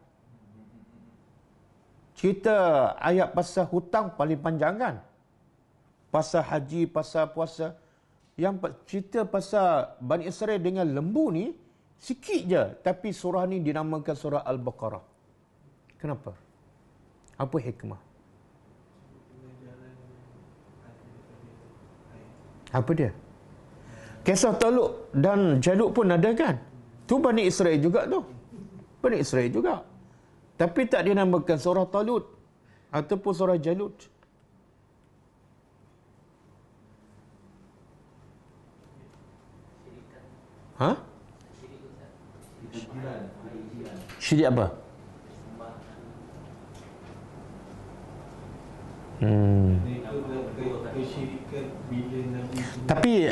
Cerita ayat pasal hutang paling panjang kan? Pasal haji, pasal puasa. Yang cerita pasal Bani Israel dengan lembu ni sikit je, tapi surah ni dinamakan surah Al-Baqarah. Kenapa? Apa hikmah? Apa dia? Kisah Talut dan Jalut pun ada kan? Tu Bani Israel juga tu. Bani Israel juga. Tapi tak dinamakan surah Talut ataupun surah Jalut. Syirik apa? Tapi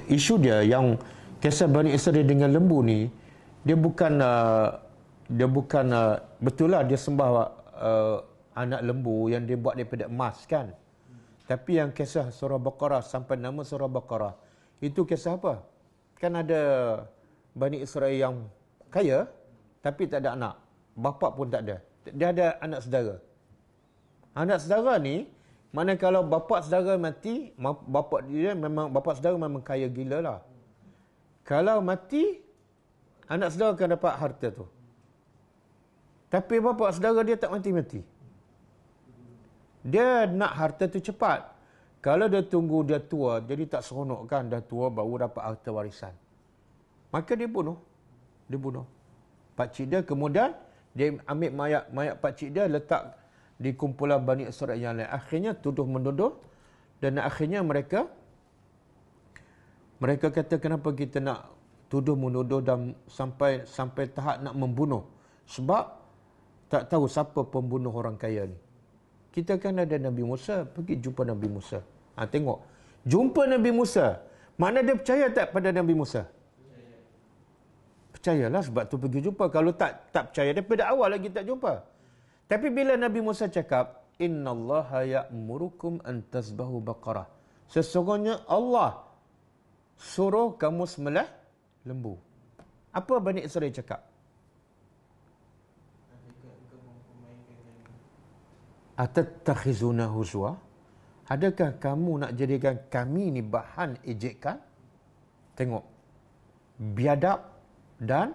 isu dia yang kisah Bani Israel dengan lembu ni, dia bukan betul lah dia sembah anak lembu yang dia buat daripada emas kan. Tapi yang kisah surah Baqarah sampai nama surah Baqarah, itu kisah apa? Kan ada Bani Israel yang kaya tapi tak ada anak. Bapa pun tak ada. Dia ada anak saudara. Anak saudara ni, mana kalau bapa saudara mati, bapa saudara memang kaya gila lah. Kalau mati, anak saudara akan dapat harta tu. Tapi bapa saudara dia tak mati-mati. Dia nak harta tu cepat. Kalau dia tunggu dia tua, jadi tak seronok kan, dah tua baru dapat harta warisan. Maka dia bunuh. Dia bunuh pakcik dia, kemudian dia ambil mayat pakcik dia, letak di kumpulan Bani Israel yang lain. Akhirnya tuduh-menuduh, dan akhirnya mereka kata kenapa kita nak tuduh menuduh dan sampai tahap nak membunuh. Sebab tak tahu siapa pembunuh orang kaya ni. Kita kan ada Nabi Musa, pergi jumpa Nabi Musa. Tengok. Jumpa Nabi Musa. Mana dia percaya tak pada Nabi Musa? Percayalah, sebab tu pergi jumpa. Kalau tak percaya, daripada awal lagi tak jumpa. Tapi bila Nabi Musa cakap, innallaha ya'murukum an tasbahu baqarah. Sesungguhnya Allah suruh kamu sembelih lembu. Apa Bani Israel cakap? Atattakhizuna huzwa? Adakah kamu nak jadikan kami ni bahan ejekan? Tengok. Biadab dan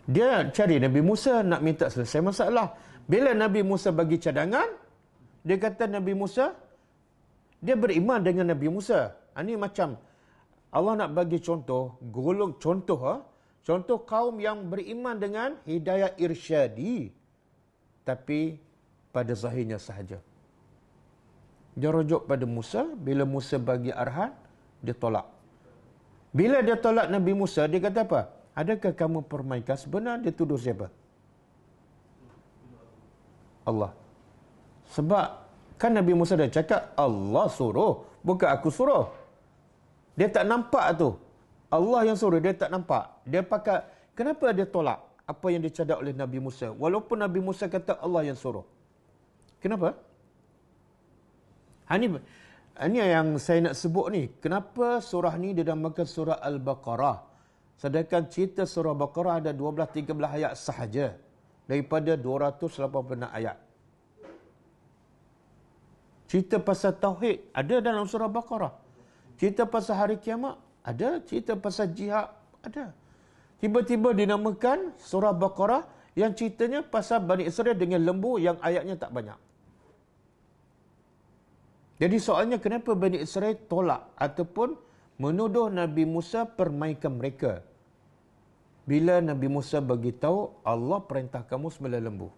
dia cari Nabi Musa nak minta selesai masalah. Bila Nabi Musa bagi cadangan, dia kata Nabi Musa, dia beriman dengan Nabi Musa. Ini macam Allah nak bagi contoh, contoh kaum yang beriman dengan hidayah irsyadi, tapi pada zahirnya sahaja. Dia rujuk pada Musa, bila Musa bagi arahan, dia tolak. Bila dia tolak Nabi Musa, dia kata apa? Adakah kamu permainkan? Sebenarnya dia tuduh siapa? Allah. Sebab kan Nabi Musa dah cakap, Allah suruh, bukan aku suruh. Dia tak nampak tu. Allah yang suruh, dia tak nampak. Dia pakai, kenapa dia tolak apa yang dicadat oleh Nabi Musa? Walaupun Nabi Musa kata Allah yang suruh. Kenapa? Ini yang saya nak sebut ni. Kenapa surah ni dinamakan surah Al-Baqarah? Sedangkan cerita surah Baqarah ada 12-13 ayat sahaja. Daripada 286 ayat. Cerita pasal Tauhid ada dalam surah Baqarah. Cerita pasal hari kiamat ada. Cerita pasal jihad ada. Tiba-tiba dinamakan surah Baqarah yang ceritanya pasal Bani Israel dengan lembu yang ayatnya tak banyak. Jadi soalnya kenapa Bani Israel tolak ataupun menuduh Nabi Musa permainkan mereka? Bila Nabi Musa bagi tahu Allah perintah kamu sembelih lembu.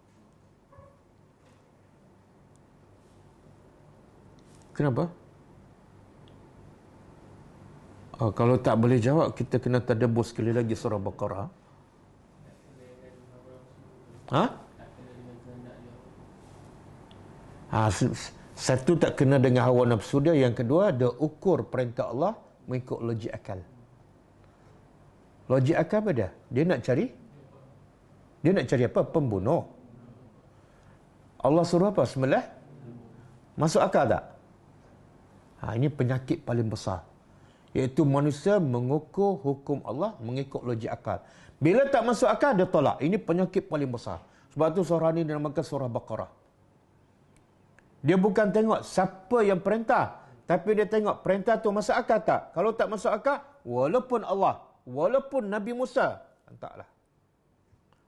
Kenapa? Kalau tak boleh jawab, kita kena tadabbur sekali lagi surah Baqarah. Satu, tak kena dengan hawa nafsu dia. Yang kedua, dia ukur perintah Allah mengikut logik akal. Logik akal apa dia? Dia nak cari apa? Pembunuh. Allah suruh apa? Sembelih? Masuk akal tak? Ini penyakit paling besar. Iaitu manusia mengukur hukum Allah mengikut logik akal. Bila tak masuk akal, dia tolak. Ini penyakit paling besar. Sebab tu surah ini dinamakan surah Baqarah. Dia bukan tengok siapa yang perintah, tapi dia tengok perintah tu masuk akal tak. Kalau tak masuk akal, walaupun Allah, walaupun Nabi Musa, taklah.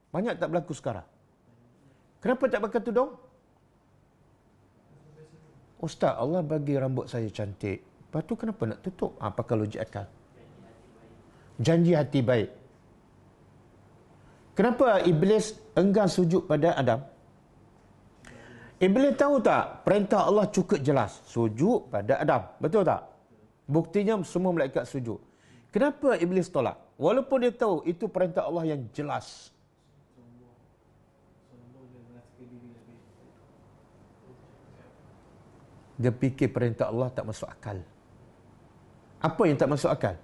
Banyak tak berlaku sekarang. Kenapa tak pakai tudung? Ustaz, Allah bagi rambut saya cantik. Lepas tu kenapa nak tutup? Pakai logik akal. Janji hati baik. Kenapa Iblis enggan sujud pada Adam? Iblis tahu tak? Perintah Allah cukup jelas. Sujud pada Adam. Betul tak? Buktinya semua malaikat sujud. Kenapa Iblis tolak? Walaupun dia tahu itu perintah Allah yang jelas. Dia fikir perintah Allah tak masuk akal. Apa yang tak masuk akal?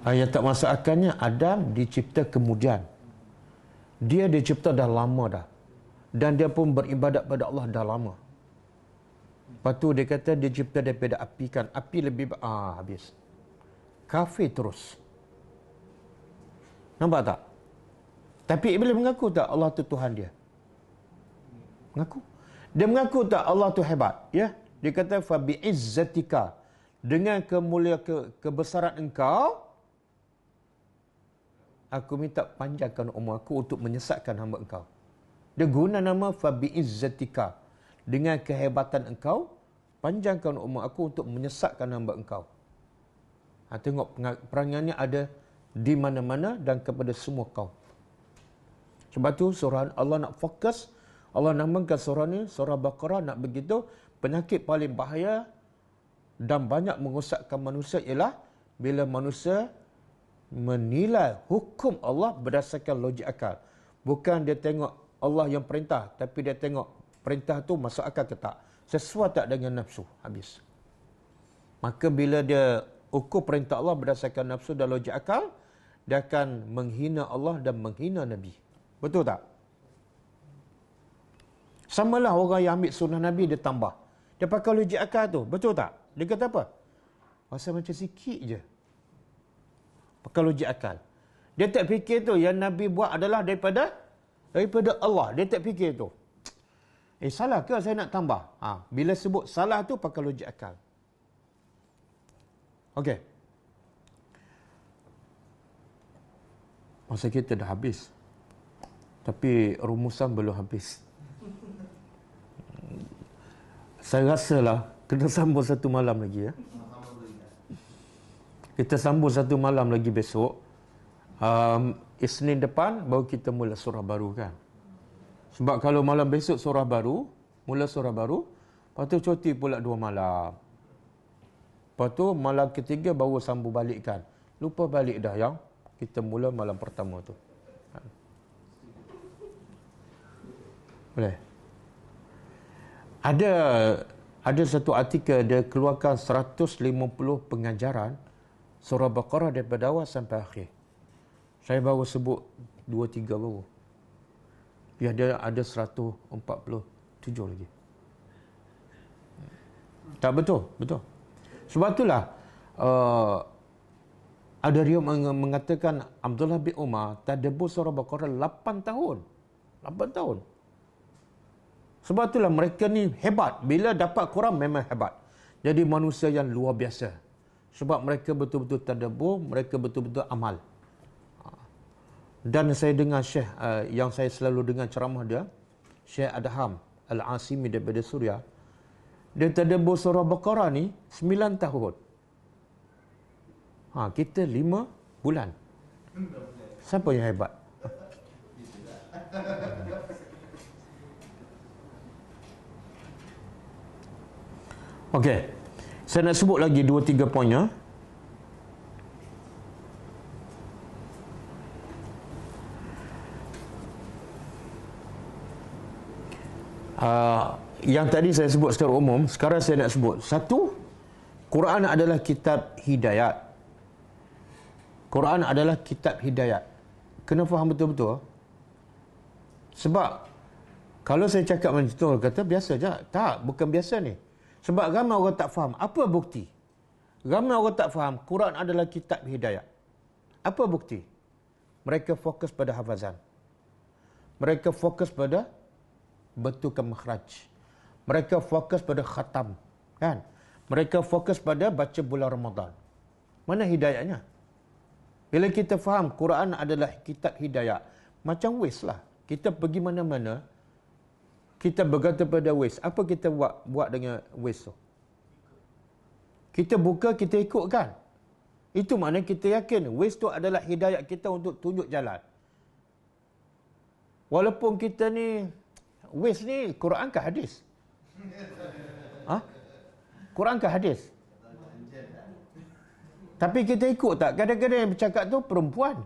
Yang tak masuk akalnya, Adam dicipta kemudian. Dia dicipta dah lama dah. Dan dia pun beribadat pada Allah dah lama. Lepas tu dia kata dia cipta daripada api kan. Api lebih... habis. Kafir terus. Nampak tak? Tapi Iblis mengaku tak Allah tu Tuhan dia? Mengaku. Dia mengaku tak Allah tu hebat? Ya. Dia kata, fabi'izzatika. Dengan kebesaran engkau, aku minta panjangkan umur aku untuk menyesatkan hamba engkau. Dia guna nama fabi'izzatika. Dengan kehebatan engkau, panjangkan umur aku untuk menyesatkan hamba engkau. Tengok perangannya ada di mana-mana dan kepada semua kaum. Sebab tu surah Allah nak fokus, Allah namakan surah ni, surah Baqarah nak begitu, penyakit paling bahaya dan banyak merosakkan manusia ialah bila manusia menilai hukum Allah berdasarkan logik akal. Bukan dia tengok Allah yang perintah, tapi dia tengok perintah tu masuk akal ke tak, sesuai tak dengan nafsu, habis. Maka bila dia ukur perintah Allah berdasarkan nafsu dan logik akal, dia akan menghina Allah dan menghina Nabi. Betul tak? Samalah orang yang ambil sunnah Nabi, dia tambah. Dia pakai logik akal tu. Betul tak? Dia kata apa? Rasa macam sikit je. Pakai logik akal. Dia tak fikir tu yang Nabi buat adalah daripada Allah. Dia tak fikir tu. Salah ke saya nak tambah? Bila sebut salah tu pakai logik akal. Okey. Masa kita dah habis. Tapi rumusan belum habis. Saya rasalah kena sambung satu malam lagi ya. Kita sambung satu malam lagi besok. Isnin depan baru kita mula surah baru kan. Sebab kalau malam besok surah baru, mula surah baru, lepas tu cuti pula 2 malam. Lepas tu malam ketiga baru sambung balik kan. Lupa balik dah yang kita mula malam pertama tu. Boleh? Ada satu artikel dia keluarkan 150 pengajaran surah Baqarah daripada awal sampai akhir. Saya baru sebut 2-3 baru. Biar dia ada 147 lagi. Tak betul? Betul. Sebab itulah ada dia mengatakan Abdullah bin Umar tadabbur surah Baqarah 8 tahun. 8 tahun. Sebab itulah mereka ni hebat. Bila dapat Quran memang hebat. Jadi manusia yang luar biasa. Sebab mereka betul-betul tadabbur, mereka betul-betul amal. Dan saya dengar Syekh yang saya selalu dengar ceramah dia, Syekh Adham Al-Asimi daripada Suria. Dia tadabbur surah Baqarah ni 9 tahun. Kita 5 bulan. Siapa yang hebat? Okey. Saya nak sebut lagi 2-3 poinnya. Yang tadi saya sebut secara umum, sekarang saya nak sebut. Satu, Quran adalah kitab hidayat. Quran adalah kitab hidayat. Kena faham betul-betul. Sebab kalau saya cakap macam tu, kata biasa je. Tak, bukan biasa ni. Sebab ramai orang tak faham. Apa bukti? Ramai orang tak faham Quran adalah kitab hidayat. Apa bukti? Mereka fokus pada hafazan. Mereka fokus pada betulkan makhraj. Mereka fokus pada khatam. Kan? Mereka fokus pada baca bulan Ramadan. Mana hidayatnya? Bila kita faham Quran adalah kitab hidayat, macam Waze lah. Kita pergi mana-mana, kita berkata pada Waze. Apa kita buat dengan Waze tu? Kita buka, kita ikut kan? Itu makna kita yakin Waze tu adalah hidayat kita untuk tunjuk jalan. Walaupun kita ni, Waze ni Quran ke hadis? Quran ke hadis? Tapi kita ikut tak? Kadang-kadang yang bercakap tu perempuan.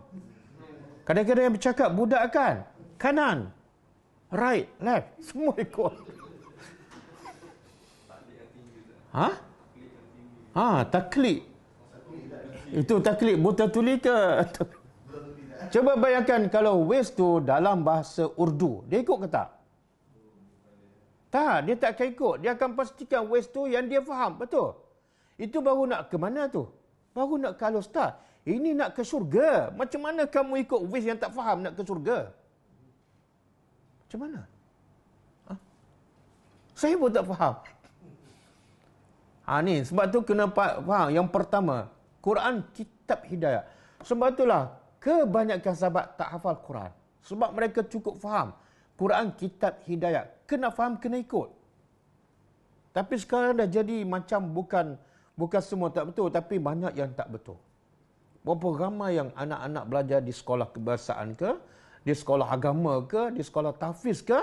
Kadang-kadang yang bercakap budak kan? Kanan. Right, left. Semua ikut. Taklid. Itu taklid buta tuli ke? Coba bayangkan kalau Waze tu dalam bahasa Urdu. Dia ikut ke tak? Tak, dia tak akan ikut. Dia akan pastikan Waze tu yang dia faham. Betul? Itu baru nak ke mana tu? Baru nak ke Al-Ustaz. Ini nak ke syurga. Macam mana kamu ikut Waze yang tak faham nak ke syurga? Macam mana? Saya pun tak faham. Ni sebab tu kena faham. Yang pertama, Quran kitab hidayah. Sebab itulah kebanyakan sahabat tak hafal Quran. Sebab mereka cukup faham. Quran kitab hidayah. Kena faham, kena ikut. Tapi sekarang dah jadi macam bukan semua tak betul, tapi banyak yang tak betul. Berapa ramai yang anak-anak belajar di sekolah kebangsaan ke, di sekolah agama ke, di sekolah tahfiz ke,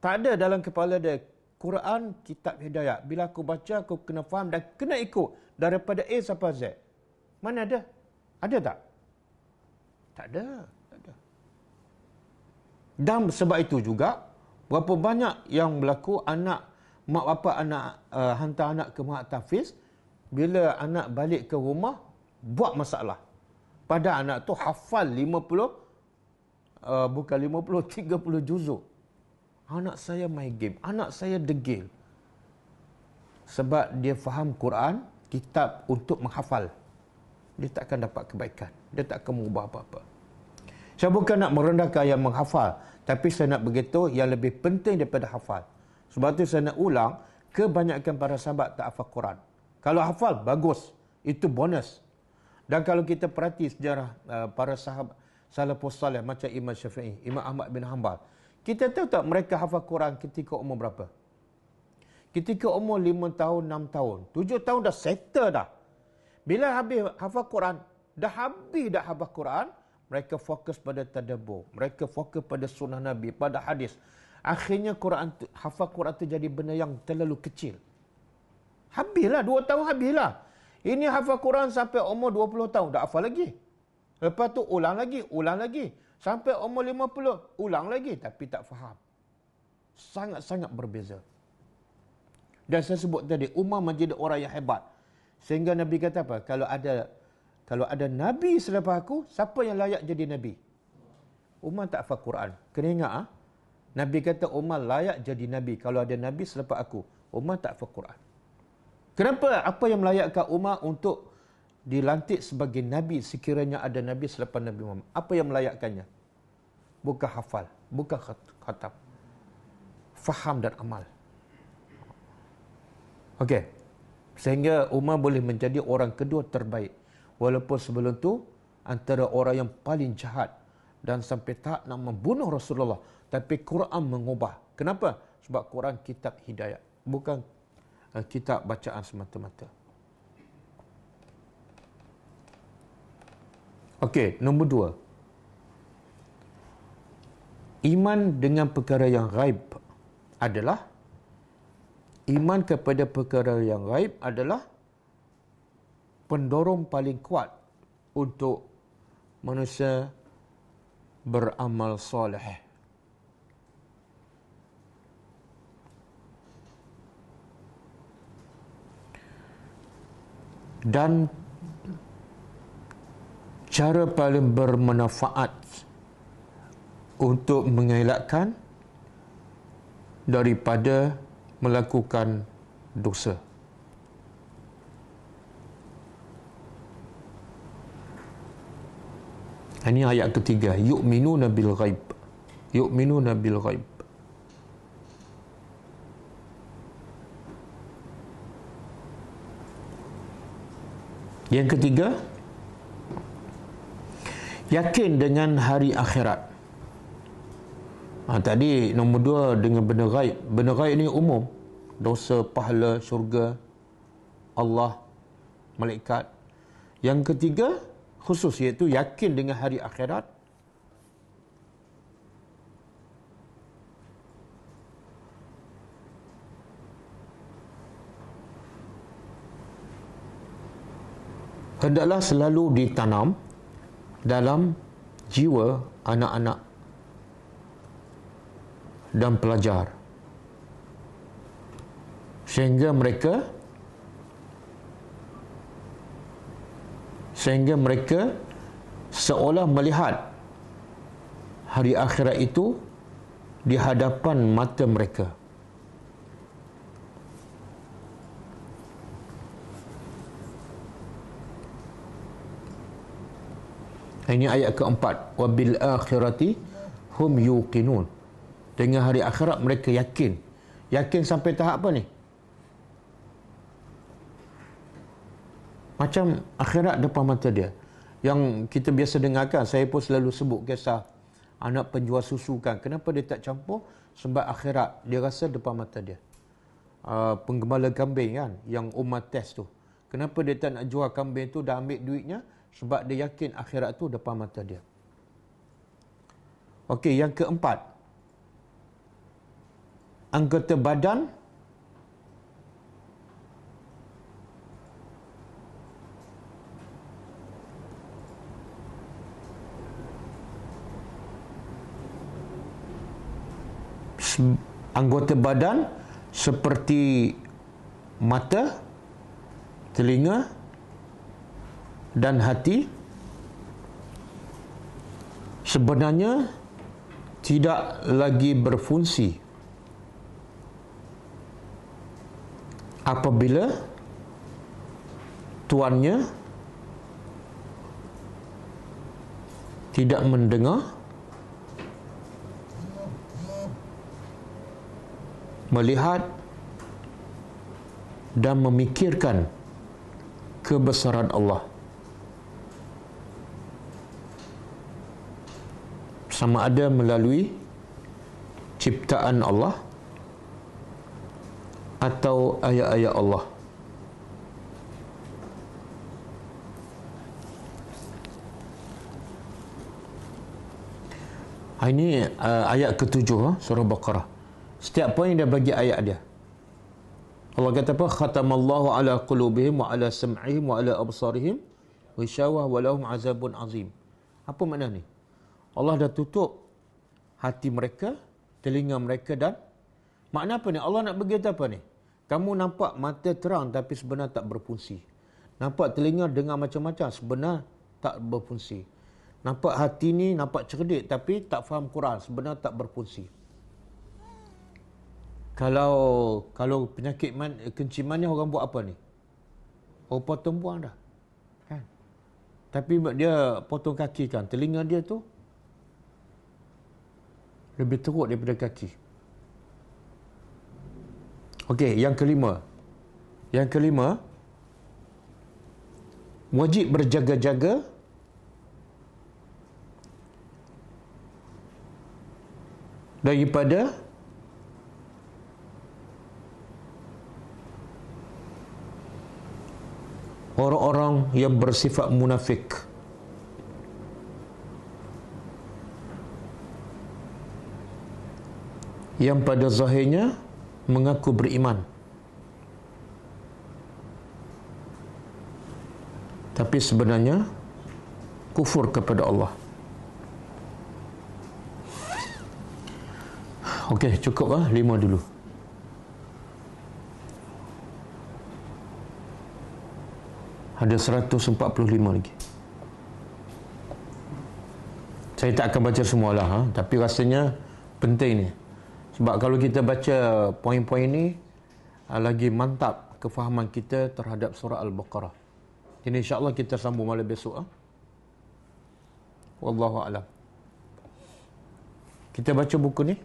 tak ada dalam kepala dia Quran kitab hidayah. Bila aku baca, aku kena faham dan kena ikut daripada A sampai Z. Mana ada? Ada tak? Tak ada. Tak ada. Dan sebab itu juga, berapa banyak yang berlaku anak, mak bapak anak hantar anak ke mak tahfiz, bila anak balik ke rumah, buat masalah. Pada anak tu hafal 50, bukan 50, 30 juzuk. Anak saya main game, anak saya degil. Sebab dia faham Quran, kitab untuk menghafal. Dia takkan dapat kebaikan. Dia takkan mengubah apa-apa. Saya bukan nak merendahkan yang menghafal, tapi saya nak beritahu yang lebih penting daripada hafal. Sebab tu saya nak ulang, kebanyakan para sahabat tak hafal Quran. Kalau hafal, bagus. Itu bonus. Dan kalau kita perhati sejarah para sahabat salafus salih macam Imam Syafi'i, Imam Ahmad bin Hanbal, kita tahu tak mereka hafal Quran ketika umur berapa? Ketika umur 5 tahun, 6 tahun. 7 tahun dah settle dah. Bila habis hafal Quran, dah habis dah hafal Quran, mereka fokus pada tadabbur. Mereka fokus pada sunnah Nabi, pada hadis. Akhirnya hafal Quran itu jadi benda yang terlalu kecil. Habislah, 2 tahun habislah. Ini hafal Quran sampai umur 20 tahun, dah hafal lagi. Lepas tu ulang lagi. Sampai umur 50, ulang lagi. Tapi tak faham. Sangat-sangat berbeza. Dan saya sebut tadi, Umar menjadi orang yang hebat. Sehingga Nabi kata apa? Kalau ada Nabi selepas aku, siapa yang layak jadi Nabi? Umar tak hafal Quran. Kena ingat, Nabi kata Umar layak jadi Nabi. Kalau ada Nabi selepas aku. Umar tak hafal Quran. Kenapa? Apa yang melayakkan Umar untuk dilantik sebagai Nabi sekiranya ada Nabi selepas Nabi Muhammad? Apa yang melayakkannya? Bukan hafal, bukan khatam. Faham dan amal. Okey. Sehingga Umar boleh menjadi orang kedua terbaik. Walaupun sebelum tu antara orang yang paling jahat dan sampai tak nak membunuh Rasulullah. Tapi Quran mengubah. Kenapa? Sebab Quran kitab hidayah. Bukan kitab bacaan semata-mata. Okey, nombor 2. Iman dengan perkara yang ghaib adalah iman kepada perkara yang ghaib adalah pendorong paling kuat untuk manusia beramal soleh. Dan cara paling bermanfaat untuk mengelakkan daripada melakukan dosa. Ini ayat ketiga. Yu'minuna bil ghaib. Yu'minuna bil ghaib. Yang ketiga, yakin dengan hari akhirat. Tadi nombor 2 dengan benda ghaib. Benda ghaib ni umum. Dosa, pahala, syurga, Allah, malaikat. Yang ketiga, khusus, iaitu yakin dengan hari akhirat. Hendaklah selalu ditanam dalam jiwa anak-anak dan pelajar, sehingga mereka seolah melihat hari akhirat itu di hadapan mata mereka. Ini ayat keempat. Wa bil akhirati hum yuqinun. Dengan hari akhirat mereka yakin. Yakin sampai tahap apa ni? Macam akhirat depan mata dia. Yang kita biasa dengarkan, saya pun selalu sebut kisah anak penjual susu kan. Kenapa dia tak campur? Sebab akhirat dia rasa depan mata dia. Penggembala kambing kan, yang umat test tu. Kenapa dia tak nak jual kambing tu dah ambil duitnya? Sebab dia yakin akhirat tu depan mata dia. Okey, yang keempat. Anggota badan anggota badan seperti mata, telinga dan hati sebenarnya tidak lagi berfungsi apabila tuannya tidak mendengar, melihat dan memikirkan kebesaran Allah. Sama ada melalui ciptaan Allah atau ayat-ayat Allah. Ini ayat ke-7 surah Baqarah. Setiap poin dia bagi ayat dia. Allah kata apa? Khatamallahu ala qulubihim wa ala sam'ihim wa ala absarihim ghishawah wa lahum azabun azim. Apa makna ni? Allah dah tutup hati mereka, telinga mereka dan makna apa ni? Allah nak beritahu apa ni? Kamu nampak mata terang tapi sebenarnya tak berfungsi. Nampak telinga dengar macam-macam, sebenarnya tak berfungsi. Nampak hati ni nampak cerdik tapi tak faham Quran, sebenarnya tak berfungsi. Kalau penyakit kenciman ni orang buat apa ni? Oh, potong buang dah. Kan? Tapi dia potong kaki kan, telinga dia tu lebih teruk daripada kaki. Okey, yang kelima. Yang kelima, wajib berjaga-jaga daripada orang-orang yang bersifat munafik. Yang pada zahirnya mengaku beriman, tapi sebenarnya kufur kepada Allah. Okey, cukup lah 5 dulu. Ada 145 lagi. Saya tak akan baca semualah, tapi rasanya penting ni. Sebab kalau kita baca poin-poin ni, lagi mantap kefahaman kita terhadap surah Al-Baqarah. Jadi insya-Allah kita sambung malam besok. Wallahu a'lam. Kita baca buku ni.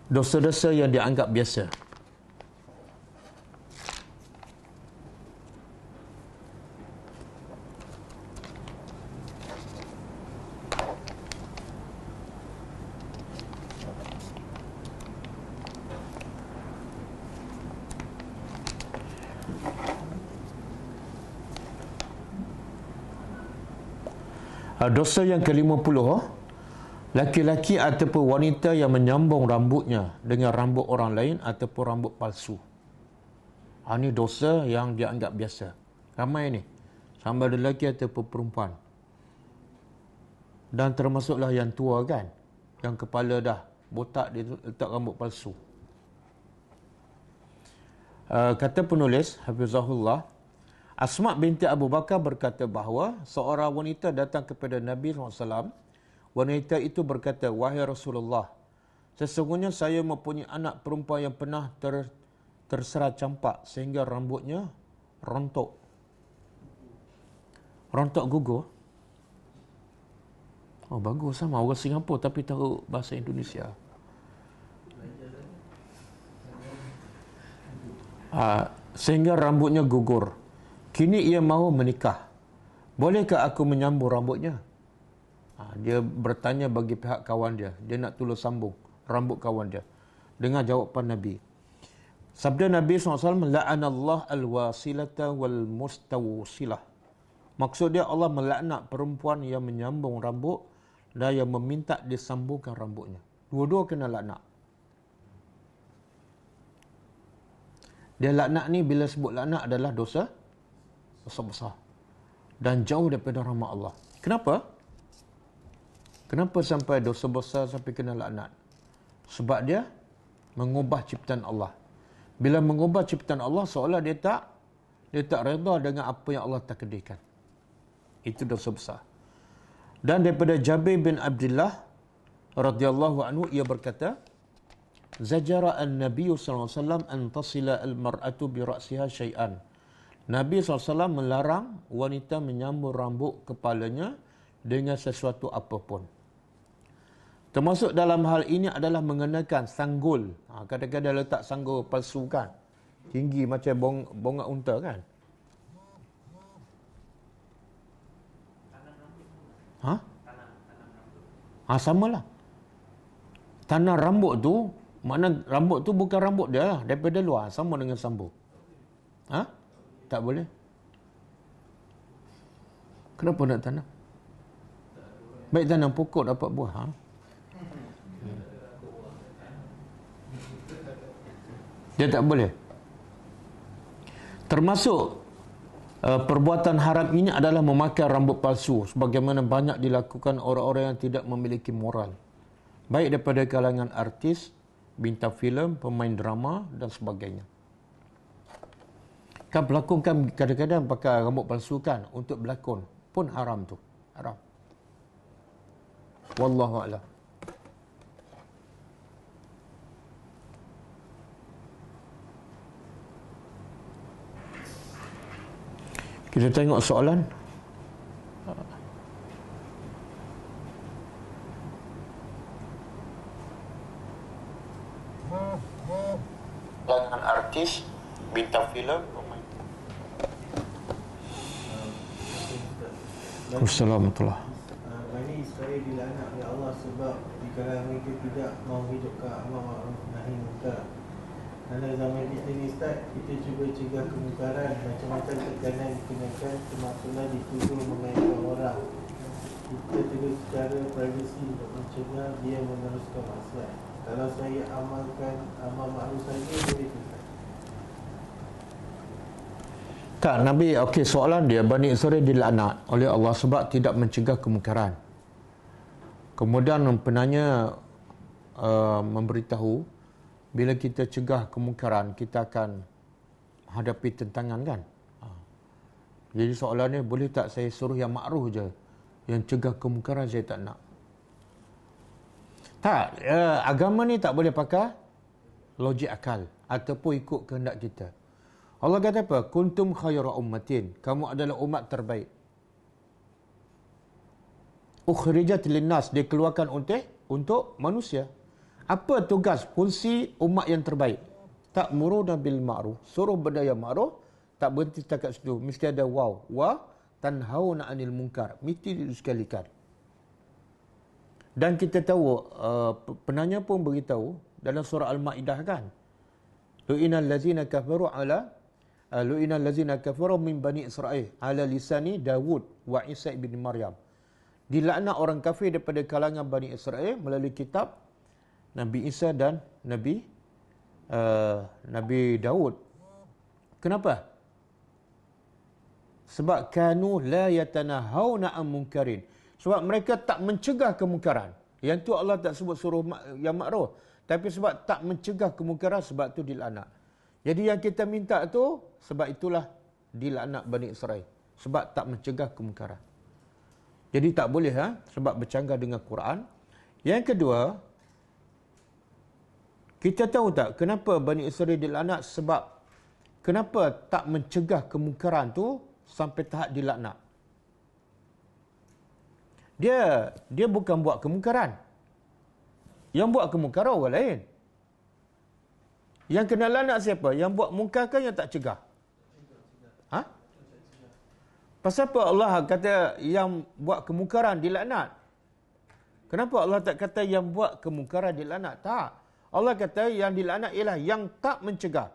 Dosa-dosa yang dianggap biasa. Dosa yang ke-50, laki-laki ataupun wanita yang menyambung rambutnya dengan rambut orang lain ataupun rambut palsu. Ini dosa yang dianggap biasa. Ramai ni, sama ada lelaki ataupun perempuan. Dan termasuklah yang tua kan, yang kepala dah botak, dia letak rambut palsu. Kata penulis Hafizahullah, Asma binti Abu Bakar berkata bahawa seorang wanita datang kepada Nabi SAW. Wanita itu berkata, "Wahai Rasulullah, sesungguhnya saya mempunyai anak perempuan yang pernah terserat campak sehingga rambutnya rontok." Rontok gugur? Oh, bagus sama orang Singapura tapi tahu bahasa Indonesia. Sehingga rambutnya gugur. Kini ia mahu menikah. Bolehkah aku menyambung rambutnya? Dia bertanya bagi pihak kawan dia. Dia nak tolong sambung rambut kawan dia. Dengar jawapan Nabi. Sabda Nabi SAW, "La'anallah al-wasilata wal-mustawsilah." Maksud dia, Allah melaknat perempuan yang menyambung rambut dan yang meminta disambungkan rambutnya. Dua-dua kena laknat. Dia laknat ni, bila sebut laknat adalah dosa besar dan jauh daripada rahmat Allah. Kenapa? Kenapa sampai dosa besar sampai kena laknat? Sebab dia mengubah ciptaan Allah. Bila mengubah ciptaan Allah, seolah dia tak reda dengan apa yang Allah takdirkan. Itu dosa besar. Dan daripada Jabir bin Abdullah radhiyallahu anhu, ia berkata, Zajara an-Nabi SAW an tasila al-mar'atu bi ra'siha syai'an. Nabi SAW melarang wanita menyambur rambut kepalanya dengan sesuatu apapun. Termasuk dalam hal ini adalah mengenakan sanggul. Kadang-kadang letak sanggul palsu kan. Tinggi macam bongak unta kan. Samalah. Tanam rambut tu, makna rambut tu bukan rambut dia lah, daripada luar, sama dengan sambu. Tak boleh. Kenapa nak tanam? Baik tanam pokok dapat buah. Dia tak boleh. Termasuk perbuatan haram ini adalah memakai rambut palsu, sebagaimana banyak dilakukan orang-orang yang tidak memiliki moral, baik daripada kalangan artis, bintang filem, pemain drama dan sebagainya. Kan pelakon kan kadang-kadang pakai rambut palsu kan untuk berlakon, pun haram tu. Haram. Wallahu a'lam. Kita tengok soalan. Kalangan artis, bintang filem, Assalamualaikum. Bani Israel dilaknat oleh Allah sebab dikarenakan mereka tidak mau hidupkan amar ma'ruf nahi munkar. Dalam zaman kita ni Ustaz, kita cuba cegah kemungkaran, macam-macam tekanan dikenakan, termasuklah dituduh memainkan orang. Kita tegur secara privasi untuk mencegah dia meneruskan maksiat. Kalau saya amalkan amar ma'ruf saja, boleh tidak? Tak, Nabi, soalan dia, Bani Israel dilaknat oleh Allah sebab tidak mencegah kemungkaran. Kemudian penanya memberitahu, bila kita cegah kemungkaran, kita akan hadapi tentangan kan. Jadi soalannya, boleh tak saya suruh yang makruh je, yang cegah kemungkaran saya tak nak? Tak, agama ni tak boleh pakai logik akal ataupun ikut kehendak kita. Allah kata apa? Kuntum khayra ummatin. Kamu adalah umat terbaik. Ukhrijat linnas, dikeluarkan untuk manusia. Apa tugas, fungsi umat yang terbaik? Ta'muruna bil ma'ruf, suruh benda yang ma'ruf, tak berhenti setakat situ, mesti ada waw. Wa tanhauna 'anil munkar, mesti disekalikan. Dan kita tahu, penanya pun beritahu dalam surah Al-Maidah kan, lu'inal ladzina kafaru min bani Israel ala lisani Dawud wa Isa ibn Maryam. Dilaknat orang kafir daripada kalangan Bani Israel melalui kitab Nabi Isa dan Nabi Daud. Kenapa? Sebab kanu la yatanahawna an munkarin. Sebab mereka tak mencegah kemungkaran. Yang tu Allah tak sebut suruh yang makruh, tapi sebab tak mencegah kemungkaran, sebab tu dilaknat. Jadi yang kita minta tu, sebab itulah dilaknat Bani Israel, sebab tak mencegah kemungkaran. Jadi tak boleh sebab bercanggah dengan Quran. Yang kedua, kita tahu tak kenapa Bani Israel dilaknat? Sebab kenapa tak mencegah kemungkaran tu sampai tahap dilaknat? Dia bukan buat kemungkaran. Yang buat kemungkaran orang lain. Yang kena laknat siapa? Yang buat mungkar kan, yang tak cegah? Pasal apa Allah kata yang buat kemungkaran dilaknat? Kenapa Allah tak kata yang buat kemungkaran dilaknat? Tak. Allah kata yang dilaknat ialah yang tak mencegah.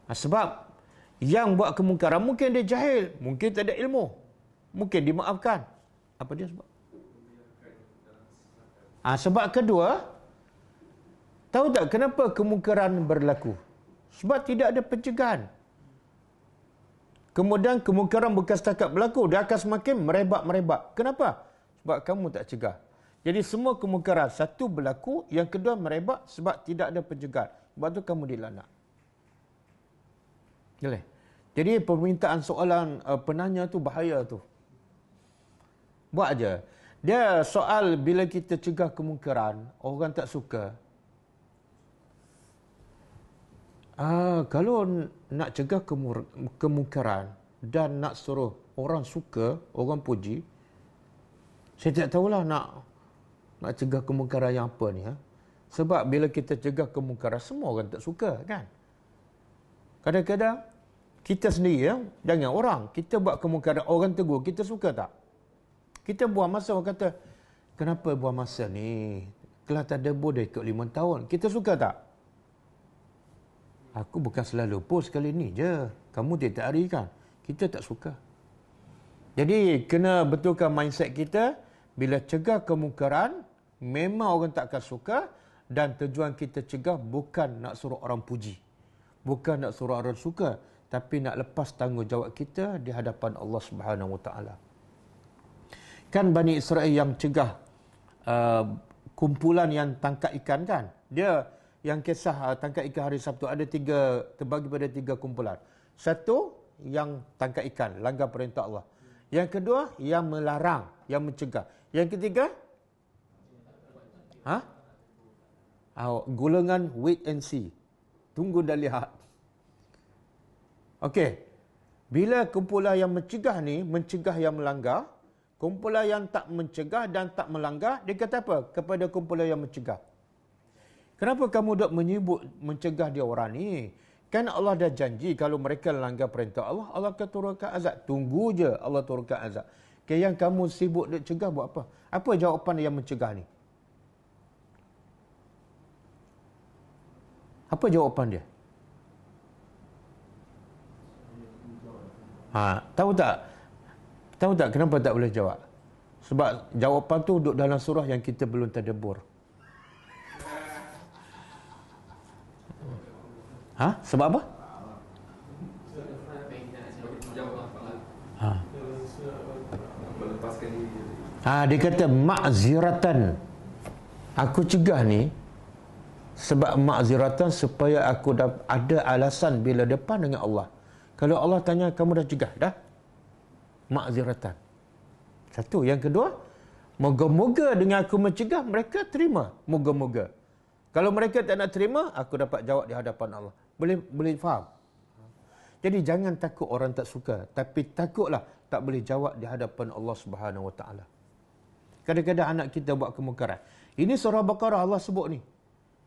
Sebab yang buat kemungkaran mungkin dia jahil, mungkin tak ada ilmu, mungkin dimaafkan. Apa dia sebab? Sebab kedua, tahu tak kenapa kemungkaran berlaku? Sebab tidak ada pencegahan. Kemudian kemungkaran bukan setakat berlaku, dia akan semakin merebak-merebak. Kenapa? Sebab kamu tak cegah. Jadi semua kemungkaran, satu berlaku, yang kedua merebak sebab tidak ada pencegahan. Sebab tu kamu dilaknat. Boleh? Jadi permintaan soalan penanya tu bahaya tu. Buat aja. Dia soal bila kita cegah kemungkaran, orang tak suka. Kalau nak cegah kemungkaran dan nak suruh orang suka, orang puji, saya tak tahulah nak cegah kemungkaran yang apa ni. Sebab bila kita cegah kemungkaran, semua orang tak suka kan. Kadang-kadang kita sendiri, jangan orang. Kita buat kemungkaran, orang tegur, kita suka tak? Kita buang masa, orang kata, kenapa buang masa ni? Kelas tadabbur dah ikut 5 tahun. Kita suka tak? Aku bukan selalu post kali ni je. Kamu tiap hari kan? Kita tak suka. Jadi, kena betulkan mindset kita. Bila cegah kemungkaran, memang orang tak akan suka. Dan tujuan kita cegah bukan nak suruh orang puji. Bukan nak suruh orang suka. Tapi nak lepas tanggungjawab kita di hadapan Allah Subhanahu Wa Taala. Kan Bani Israel yang cegah kumpulan yang tangkap ikan kan? Dia yang kisah tangkap ikan hari Sabtu ada terbagi pada 3 kumpulan. Satu yang tangkap ikan, langgar perintah Allah. Yang kedua yang melarang, yang mencegah. Yang ketiga golongan wait and see. Tunggu dan lihat. Okey. Bila kumpulan yang mencegah ni, mencegah yang melanggar, kumpulan yang tak mencegah dan tak melanggar, dia kata apa kepada kumpulan yang mencegah? Kenapa kamu dok menyebut mencegah dia orang ni? Kan Allah dah janji kalau mereka langgar perintah Allah, Allah akan turunkan azab. Tunggu je Allah turunkan azab. Okay, yang kamu sibuk dok cegah buat apa? Apa jawapan yang mencegah ni? Apa jawapan dia? Tahu tak? Tahu tak kenapa tak boleh jawab? Sebab jawapan tu duduk dalam surah yang kita belum tadabbur. Sebab apa? Dia kata ma'ziratan. Aku cegah ni sebab ma'ziratan supaya aku ada alasan bila depan dengan Allah. Kalau Allah tanya kamu dah cegah dah? Ma'ziratan. Satu. Yang kedua, moga-moga dengan aku mencegah mereka terima. Moga-moga. Kalau mereka tak nak terima, aku dapat jawab di hadapan Allah. Boleh faham? Jadi jangan takut orang tak suka, tapi takutlah tak boleh jawab di hadapan Allah Subhanahu Wa Taala. Kadang-kadang anak kita buat kemungkaran. Ini surah Baqarah Allah sebut ni.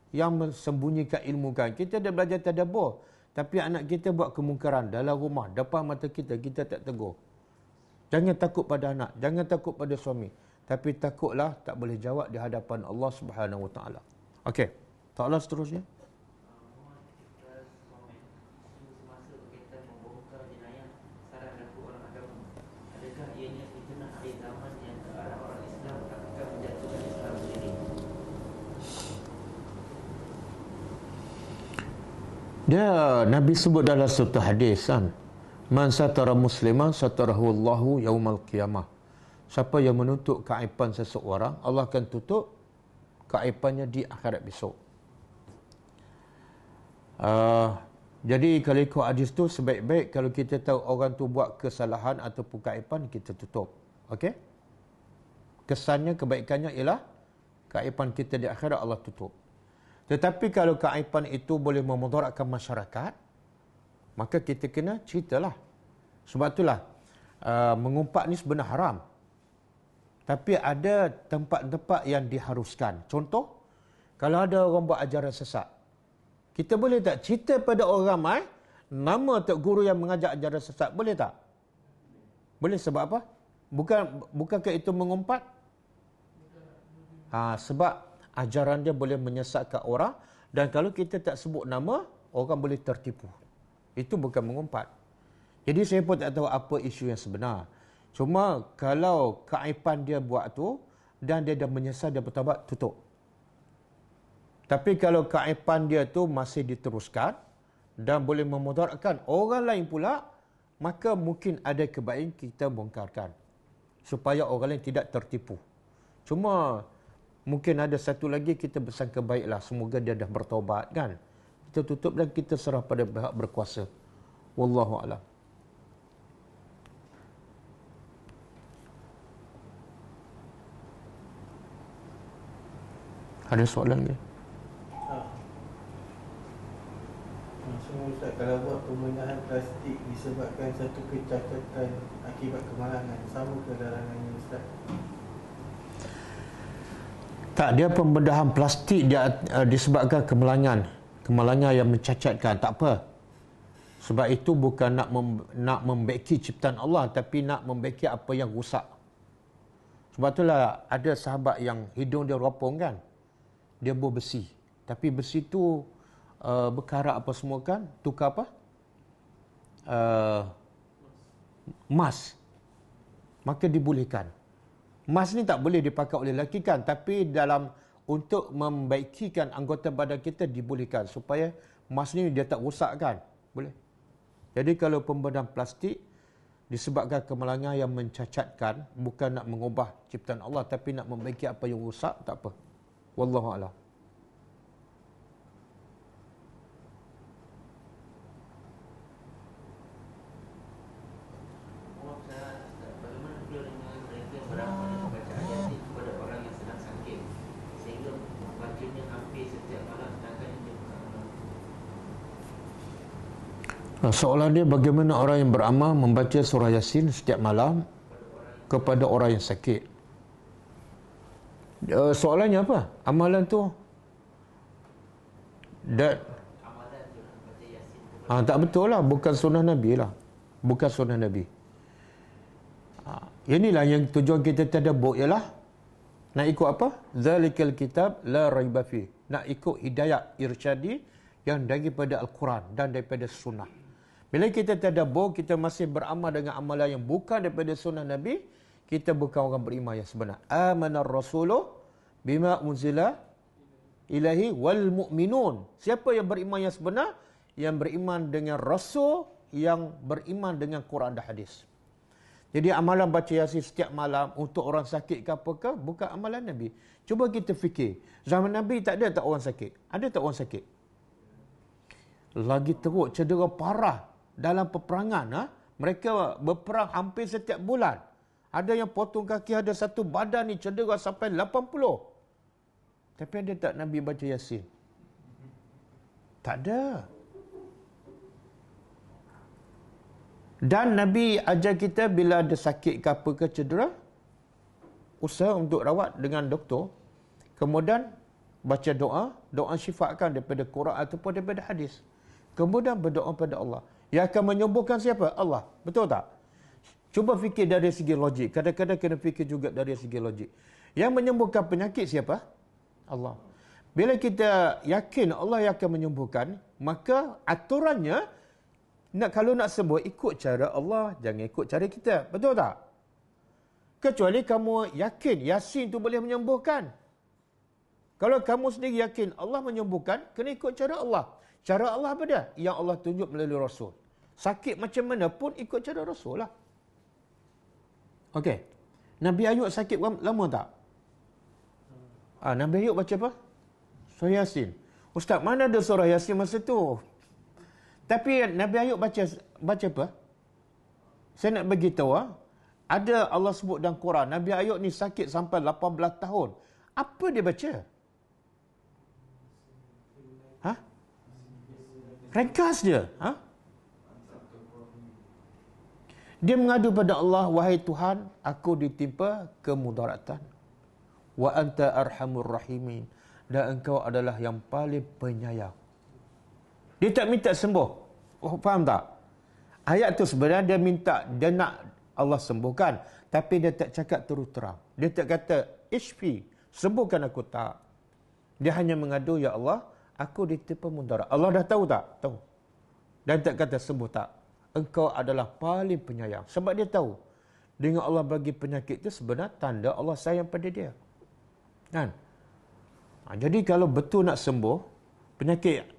Yang mensembunyikan ilmu kan. Kita dah belajar tadabbur, tapi anak kita buat kemungkaran dalam rumah, depan mata kita tak tegur. Jangan takut pada anak, jangan takut pada suami, tapi takutlah tak boleh jawab di hadapan Allah Subhanahu Wa Taala. Okey. Soalan seterusnya. Dia Nabi sebut dalam satu hadis kan, man satara musliman satarahu Allahu yaumal qiyamah. Siapa yang menutup keaiban seseorang, Allah akan tutup keaibannya di akhirat besok. Jadi kalau ikut hadis tu, sebaik-baik kalau kita tahu orang tu buat kesalahan ataupun keaiban, kita tutup. Okey? Kesannya, kebaikannya ialah keaiban kita di akhirat Allah tutup. Tetapi kalau keaiban itu boleh memudaratkan masyarakat, maka kita kena ceritalah. Sebab itulah mengumpat ni sebenarnya haram. Tapi ada tempat-tempat yang diharuskan. Contoh, kalau ada orang buat ajaran sesat, kita boleh tak cerita pada orang ramai nama tok guru yang mengajar ajaran sesat? Boleh tak? Boleh. Sebab apa? Bukankah itu mengumpat? Sebab ajaran dia boleh menyesatkan orang, dan kalau kita tak sebut nama, orang boleh tertipu. Itu bukan mengumpat. Jadi saya pun tak tahu apa isu yang sebenar. Cuma kalau keaiban dia buat tu dan dia dah menyesal, dia bertaubat, tutup. Tapi kalau keaiban dia tu masih diteruskan dan boleh memudaratkan orang lain pula, maka mungkin ada kebaikan kita bongkarkan supaya orang lain tidak tertipu. Cuma mungkin ada satu lagi kita bersangka baiklah, semoga dia dah bertaubat kan. Kita tutup dan kita serah pada pihak berkuasa. Wallahu a'lam. Ada soalan ke? Maksudnya Ustaz, kalau buat pembenahan plastik disebabkan satu kecacatan akibat kemalangan, sama ke larangannya Ustaz? Tak, dia pembedahan plastik dia disebabkan kemalangan yang mencacatkan, tak apa. Sebab itu bukan nak membaiki ciptaan Allah, tapi nak membaiki apa yang rusak. Sebab itulah ada sahabat yang hidung dia ropong kan, dia buah besi, tapi besi tu berkarat apa semua kan, tukar apa? Emas. Maka dibolehkan. Emas ni tak boleh dipakai oleh lelaki kan, tapi dalam untuk membaikikan anggota badan kita dibolehkan supaya emas ni dia tak rosak kan. Boleh. Jadi kalau pembedahan plastik disebabkan kemalangan yang mencacatkan, bukan nak mengubah ciptaan Allah tapi nak membaiki apa yang rosak, tak apa. Wallahu a'lam. Soalan dia, bagaimana orang yang beramal membaca surah Yasin setiap malam kepada orang yang sakit? Soalannya apa? Amalan tu? Tak betul lah. Bukan sunnah Nabi lah. Bukan sunnah Nabi. Inilah yang tujuan kita tadabbur ialah nak ikut apa? Zalikal kitab la raiba fi. Nak ikut hidayah irsyadi yang daripada Al-Quran dan daripada sunnah. Bila kita tadabbur, kita masih beramal dengan amalan yang bukan daripada sunnah Nabi, kita bukan orang beriman yang sebenar. Amanar rasulu bima unzila ilahi wal mu'minun. Siapa yang beriman yang sebenar? Yang beriman dengan Rasul, yang beriman dengan Quran dan hadis. Jadi amalan baca Yasin setiap malam untuk orang sakit ke apakah, bukan amalan Nabi. Cuba kita fikir, zaman Nabi tak ada tak orang sakit? Ada tak orang sakit? Lagi teruk, cedera parah dalam peperangan. Mereka berperang hampir setiap bulan. Ada yang potong kaki, ada satu badan ni cedera sampai 80. Tapi ada tak Nabi baca Yasin? Tak ada. Dan Nabi ajar kita bila ada sakit ke apa ke cedera, usaha untuk rawat dengan doktor. Kemudian baca doa syifakan daripada Quran ataupun daripada hadis. Kemudian berdoa pada Allah. Yang akan menyembuhkan siapa? Allah. Betul tak? Cuba fikir dari segi logik. Kadang-kadang kena fikir juga dari segi logik. Yang menyembuhkan penyakit siapa? Allah. Bila kita yakin Allah yang akan menyembuhkan, maka aturannya, kalau nak sembuh, ikut cara Allah, jangan ikut cara kita. Betul tak? Kecuali kamu yakin Yasin tu boleh menyembuhkan. Kalau kamu sendiri yakin Allah menyembuhkan, kena ikut cara Allah. Cara Allah apa dia? Yang Allah tunjuk melalui Rasul. Sakit macam mana pun ikut cara Rasul lah. Okey. Nabi Ayub sakit lama tak? Nabi Ayub baca apa? Surah Yasin. Ustaz, mana ada surah Yasin masa tu? Tapi Nabi Ayub baca apa? Saya nak bagi tahu, ada Allah sebut dalam Quran, Nabi Ayub ni sakit sampai 18 tahun. Apa dia baca? Ringkas dia. Dia mengadu pada Allah, wahai Tuhan, aku ditimpa kemudaratan. Wa anta arhamur rahimin. Dan engkau adalah yang paling penyayang. Dia tak minta sembuh. Faham tak? Ayat tu sebenarnya dia nak Allah sembuhkan. Tapi dia tak cakap terus terang. Dia tak kata, ishfi, sembuhkan aku, tak. Dia hanya mengadu, ya Allah, aku ditimpa mudarat. Allah dah tahu tak? Tahu. Dan tak kata sembuh, tak. Engkau adalah paling penyayang. Sebab dia tahu, dengan Allah bagi penyakit itu sebenarnya tanda Allah sayang pada dia. Kan? Jadi kalau betul nak sembuh, penyakit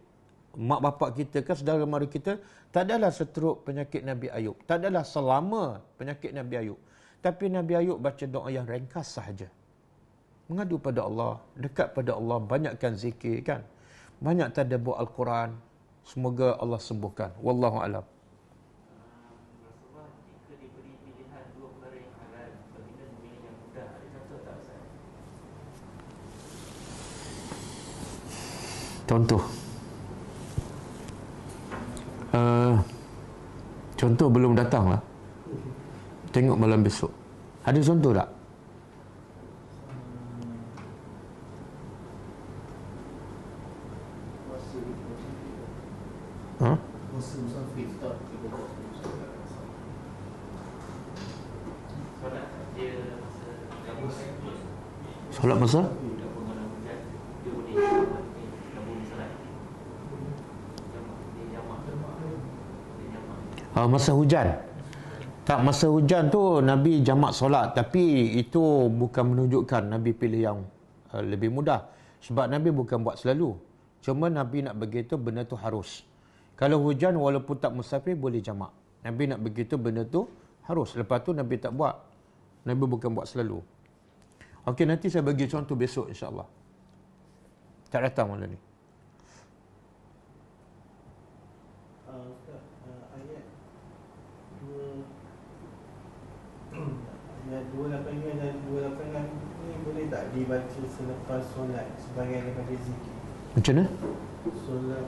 mak bapak kita kan, saudara mara kita, tak adalah seteruk penyakit Nabi Ayub. Tak adalah selama penyakit Nabi Ayub. Tapi Nabi Ayub baca doa yang ringkas sahaja. Mengadu pada Allah, dekat pada Allah, banyakkan zikir kan. Banyak tadabbur Al-Quran. Semoga Allah sembuhkan. Wallahu a'lam. Rasulullah jika diberi pilihan dua perkara yang halal, baginda memilih yang mudah. Ada contoh tak Ustaz? Contoh. Contoh belum datang lah. Tengok malam besok. Ada contoh tak? Ha? Solat dia Solat masa? gabung malam hujan, dia boleh gabung solat. Dia jamak. Masa hujan. Tak, masa hujan tu Nabi jamak solat, tapi itu bukan menunjukkan Nabi pilih yang lebih mudah. Sebab Nabi bukan buat selalu. Cuma Nabi nak begitu benda tu harus. Kalau hujan walaupun tak musafir boleh jamak. Nabi nak begitu benda tu harus. Lepas tu Nabi tak buat. Nabi bukan buat selalu. Okey, nanti saya bagi contoh besok insya-Allah. Tak datang malam ni. Ustaz, ayat 285 dan 286 ni boleh tak dibaca selepas solat sebagai daripada zikir? Macam mana? Solat,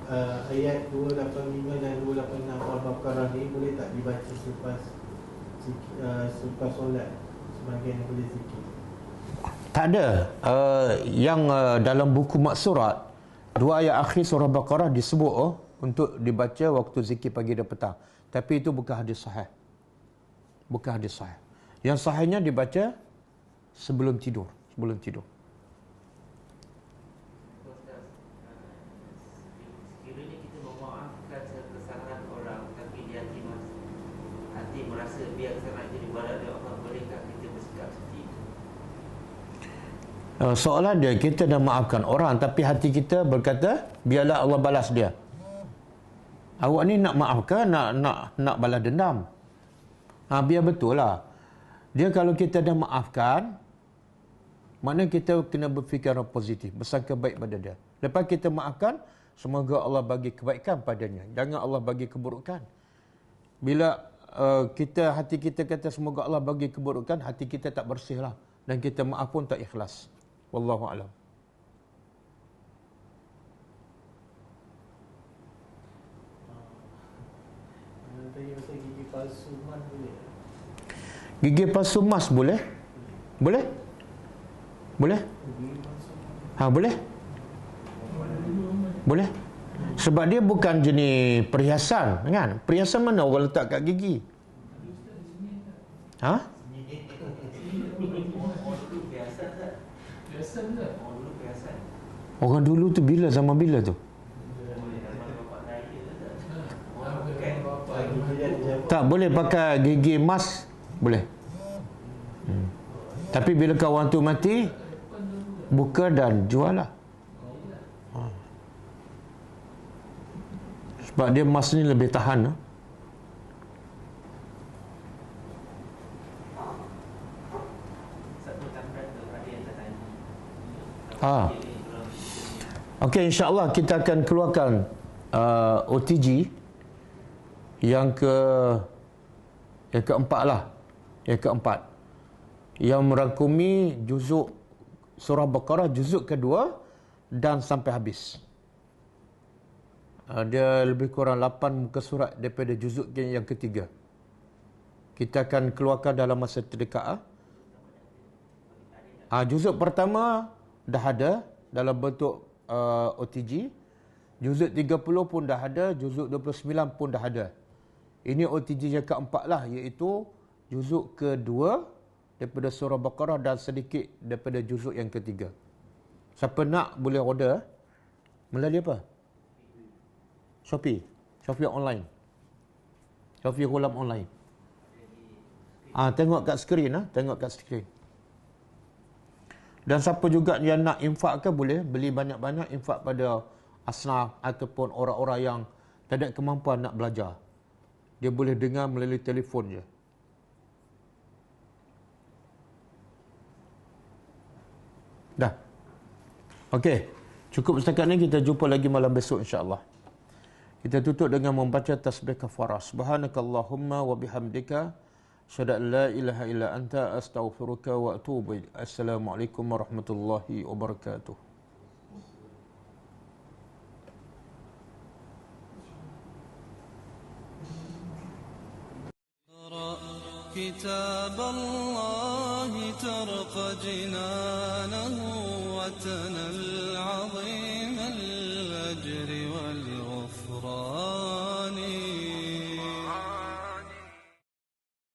ayat 285 dan 286 Al-Baqarah ni boleh tak dibaca selepas solat sebagai daripada zikir? Tak ada. Yang dalam buku maksurat, dua ayat akhir surah Baqarah disebut untuk dibaca waktu zikir pagi dan petang. Tapi itu bukan hadis sahih. Bukan hadis sahih. Yang sahihnya dibaca sebelum tidur. Sebelum tidur. Ustaz, sekiranya kita memaafkan kesalahan orang tapi di hati merasa biar kesalahan itu dibalas oleh Allah, bolehkah kita bersikap seperti itu? Soalan dia, kita dah maafkan orang tapi hati kita berkata biarlah Allah balas dia. Awak ni nak maafkan, nak balas dendam. Biar betul lah. Dia kalau kita dah maafkan, maknanya kita kena berfikiran positif, bersangka baik pada dia. Lepas kita maafkan, semoga Allah bagi kebaikan padanya. Jangan Allah bagi keburukan. Bila hati kita kata semoga Allah bagi keburukan, hati kita tak bersih lah. Dan kita maaf pun tak ikhlas. Wallahu a'lam. Tanya pasal gigi palsu mas boleh? Gigi palsu mas boleh? Boleh? Boleh? Gigi palsu Boleh? Boleh? Sebab dia bukan jenis perhiasan kan? Perhiasan mana orang letak kat gigi? Orang dulu tu bila? Zaman bila tu? Tak boleh pakai gigi emas. Boleh. Tapi bila kawan tu mati, buka dan jual lah. Sebab dia emas ni lebih tahan. Okey, insya-Allah kita akan keluarkan OTG yang keempat lah. Yang keempat. Yang merangkumi juzuk surah Baqarah, juzuk kedua dan sampai habis. Dia lebih kurang 8 muka surat daripada juzuk yang ketiga. Kita akan keluarkan dalam masa terdekat. Juzuk pertama dah ada dalam bentuk OTG. Juzuk 30 pun dah ada, juzuk 29 pun dah ada. Ini OTG yang keempat lah, iaitu juzuk kedua daripada surah Baqarah dan sedikit daripada juzuk yang ketiga. Siapa nak boleh order melalui apa? Shopee online. Shopee Ghulam online. Tengok kat skrin tengok kat skrin. Dan siapa juga yang nak infak ke boleh beli banyak-banyak, infak pada asnaf ataupun orang-orang yang tak ada kemampuan nak belajar. Dia boleh dengar melalui telefon je. Dah. Okey. Cukup setakat ni, kita jumpa lagi malam besok insya-Allah. Kita tutup dengan membaca tasbih kafarah. Subhanakallahumma wa bihamdika asyhadu an la ilaha illa anta astaghfiruka wa atubu ilaik. Assalamualaikum warahmatullahi wabarakatuh. كتاب الله ترق جنانه وتنى العظيم